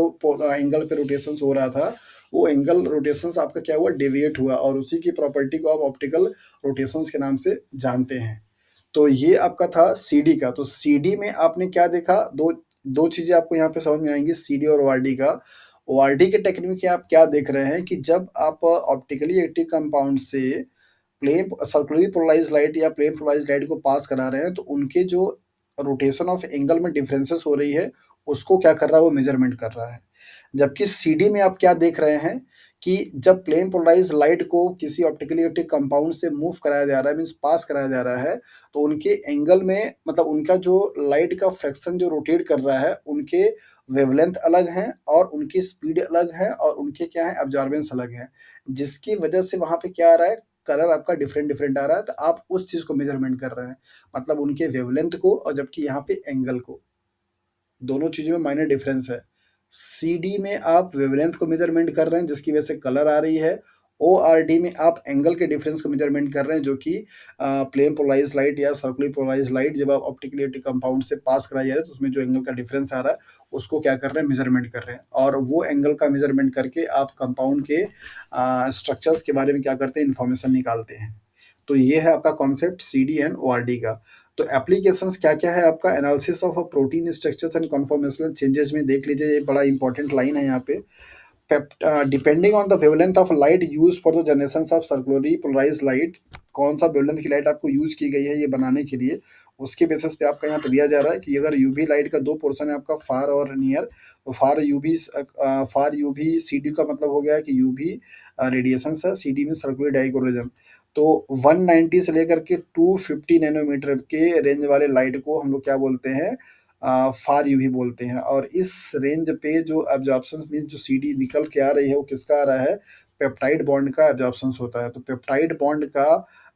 [SPEAKER 1] एंगल पे रोटेशन हो रहा था वो एंगल रोटेशंस आपका क्या हुआ, डेविएट हुआ और उसी की प्रॉपर्टी को आप ऑप्टिकल रोटेशंस के नाम से जानते हैं। तो ये आपका था सीडी का। तो सीडी में आपने क्या देखा, दो दो चीजें आपको यहाँ पे समझ में आएंगी सीडी और ओआरडी का। ओआरडी के टेक्निक में आप क्या देख रहे हैं कि जब आप ऑप्टिकली एक्टिव कंपाउंड से प्लेन सर्कुलरली पोलराइज्ड लाइट या प्लेन पोलराइज्ड लाइट को पास करा रहे हैं तो उनके जो रोटेशन ऑफ एंगल में डिफरेंसेस हो रही है उसको क्या कर रहा है, वो मेजरमेंट कर रहा है। जबकि सीडी में आप क्या देख रहे हैं कि जब प्लेन पोलराइज्ड लाइट को किसी ऑप्टिकली एक्टिव कंपाउंड से मूव कराया जा रहा है, मीन्स पास कराया जा रहा है, तो उनके एंगल में मतलब उनका जो लाइट का फ्रैक्शन जो रोटेट कर रहा है उनके वेवलेंथ अलग हैं और उनकी स्पीड अलग है और उनके क्या है, अब्जॉर्बेंस अलग है, जिसकी वजह से वहां पे क्या आ रहा है, कलर आपका डिफरेंट डिफरेंट आ रहा है। तो आप उस चीज को मेजरमेंट कर रहे हैं, मतलब उनके वेवलेंथ को और जबकि यहाँ पे एंगल को, दोनों चीजों में माइनर डिफरेंस है। सीडी में आप वेवलेंथ को मेजरमेंट कर रहे हैं जिसकी वजह से कलर आ रही है। ओ आर डी में आप एंगल के डिफरेंस को मेजरमेंट कर रहे हैं जो कि प्लेन पोलराइज लाइट या सर्कुलर पोलराइज लाइट जब आप ऑप्टिकली कंपाउंड से पास कराई जा रहे हैं तो उसमें जो एंगल का डिफरेंस आ रहा है उसको क्या कर रहे हैं, मेजरमेंट कर रहे हैं। और वो एंगल का मेजरमेंट करके आप कंपाउंड के स्ट्रक्चर्स के बारे में क्या करते हैं, इंफॉर्मेशन निकालते हैं। तो ये है आपका concept C D and O R D का। तो एप्लीकेशंस क्या क्या है आपका, analysis of protein structures and conformational changes में देख लीजिए, ये बड़ा इंपॉर्टेंट लाइन है यहाँ पे। Depending on the wavelength of light use for the generation of circularly polarised light, कौन सा वेवलेंथ की लाइट आपको यूज की गई है ये बनाने के लिए, उसके बेसिस पे आपका यहाँ पे दिया जा रहा है कि अगर यूवी लाइट का दो पोर्शन है आपका फार और नियर, तो फार यूवी सी डी का मतलब हो गया कि यूवी रेडिएशन है, सी डी में सर्कुलर डाइकोरिज्म। तो 190 से लेकर के 250 नैनोमीटर के रेंज वाले लाइट को हम लोग क्या बोलते हैं, फार यूवी बोलते हैं। और इस रेंज पे जो एब्जॉर्प्शन मीन जो सीडी निकल के आ रही है वो किसका आ रहा है, पेप्टाइड बॉन्ड का एब्जॉर्प्शन होता है। तो पेप्टाइड बॉन्ड का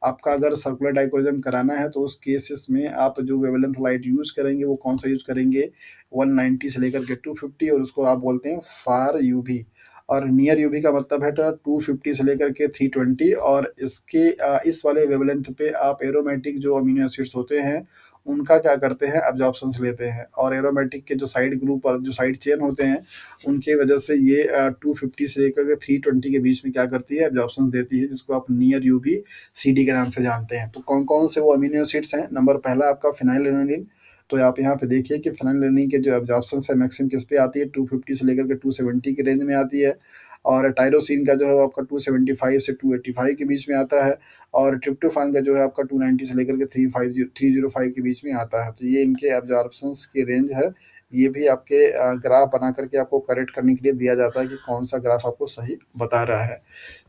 [SPEAKER 1] आपका अगर सर्कुलर डाइक्रोजन कराना है तो उस केसेस में आप जो वेवलेंथ लाइट यूज करेंगे वो कौन सा यूज करेंगे, 190 से लेकर के 250, और उसको आप बोलते हैं फार यूवी। और नियर यूवी का मतलब है 250 से लेकर के 320। और इसके इस वाले वेवलेंथ पे आप एरोमेटिक जो अमीनो एसिड्स होते हैं उनका क्या करते हैं, एब्जॉर्प्शंस लेते हैं। और एरोमेटिक के जो साइड ग्रुप और जो साइड चेन होते हैं उनके वजह से ये 250 से लेकर के 320 के बीच में क्या करती है, एब्जॉर्प्शन देती है, जिसको आप नियर यूवी सीडी के नाम से जानते हैं। तो कौन कौन से वो अमीनो एसिड्स हैं, नंबर पहला आपका फिनाइलएलानाइन। तो आप यहाँ पे देखिए कि फिनाइलएलानाइन के जो एब्जॉर्प्शन है मैक्सिमम किस पे आती है, 250 से लेकर के 270 के रेंज में आती है। और टायरोसिन का जो है वो आपका 275 से 285 के बीच में आता है। और ट्रिप्टोफान का जो है आपका 290 से लेकर के 305 के बीच में आता है। तो ये इनके एब्जॉर्प्शन की रेंज है। ये भी आपके ग्राफ बना करके आपको करेक्ट करने के लिए दिया जाता है कि कौन सा ग्राफ आपको सही बता रहा है।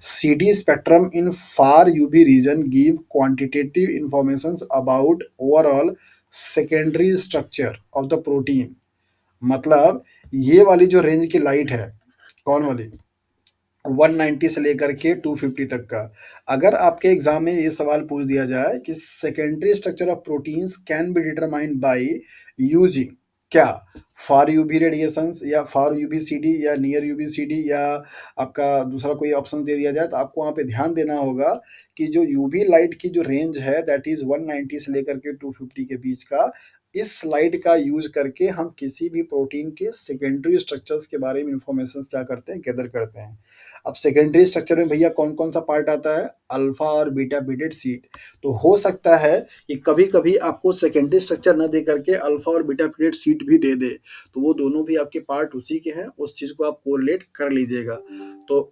[SPEAKER 1] CD spectrum in far UV region give quantitative information about overall secondary structure of the protein। मतलब ये वाली जो रेंज की लाइट है, कौन वाली, 190 से लेकर के 250 तक का। अगर आपके एग्जाम में ये सवाल पूछ दिया जाए कि secondary structure of proteins can be determined by using क्या फार यूवी रेडिएशंस या फार यूवीसीडी या नियर यूवीसीडी या आपका दूसरा कोई ऑप्शन दे दिया जाए, तो आपको वहाँ पे ध्यान देना होगा कि जो यूवी लाइट की जो रेंज है दैट इज 190 से लेकर के 250 के बीच का, इस लाइट का यूज करके हम किसी भी प्रोटीन के सेकेंडरी स्ट्रक्चर्स के बारे में इंफॉर्मेशन क्या करते हैं, गैदर करते हैं। अब सेकेंडरी स्ट्रक्चर में भैया कौन कौन सा पार्ट आता है, अल्फा और बीटा बिटेड सीट। तो हो सकता है कि कभी कभी आपको सेकेंडरी स्ट्रक्चर न दे करके अल्फा और बीटा बिटेड सीट भी दे दे, तो वो दोनों भी आपके पार्ट उसी के हैं, उस चीज को आप कोरिलेट कर लीजिएगा। तो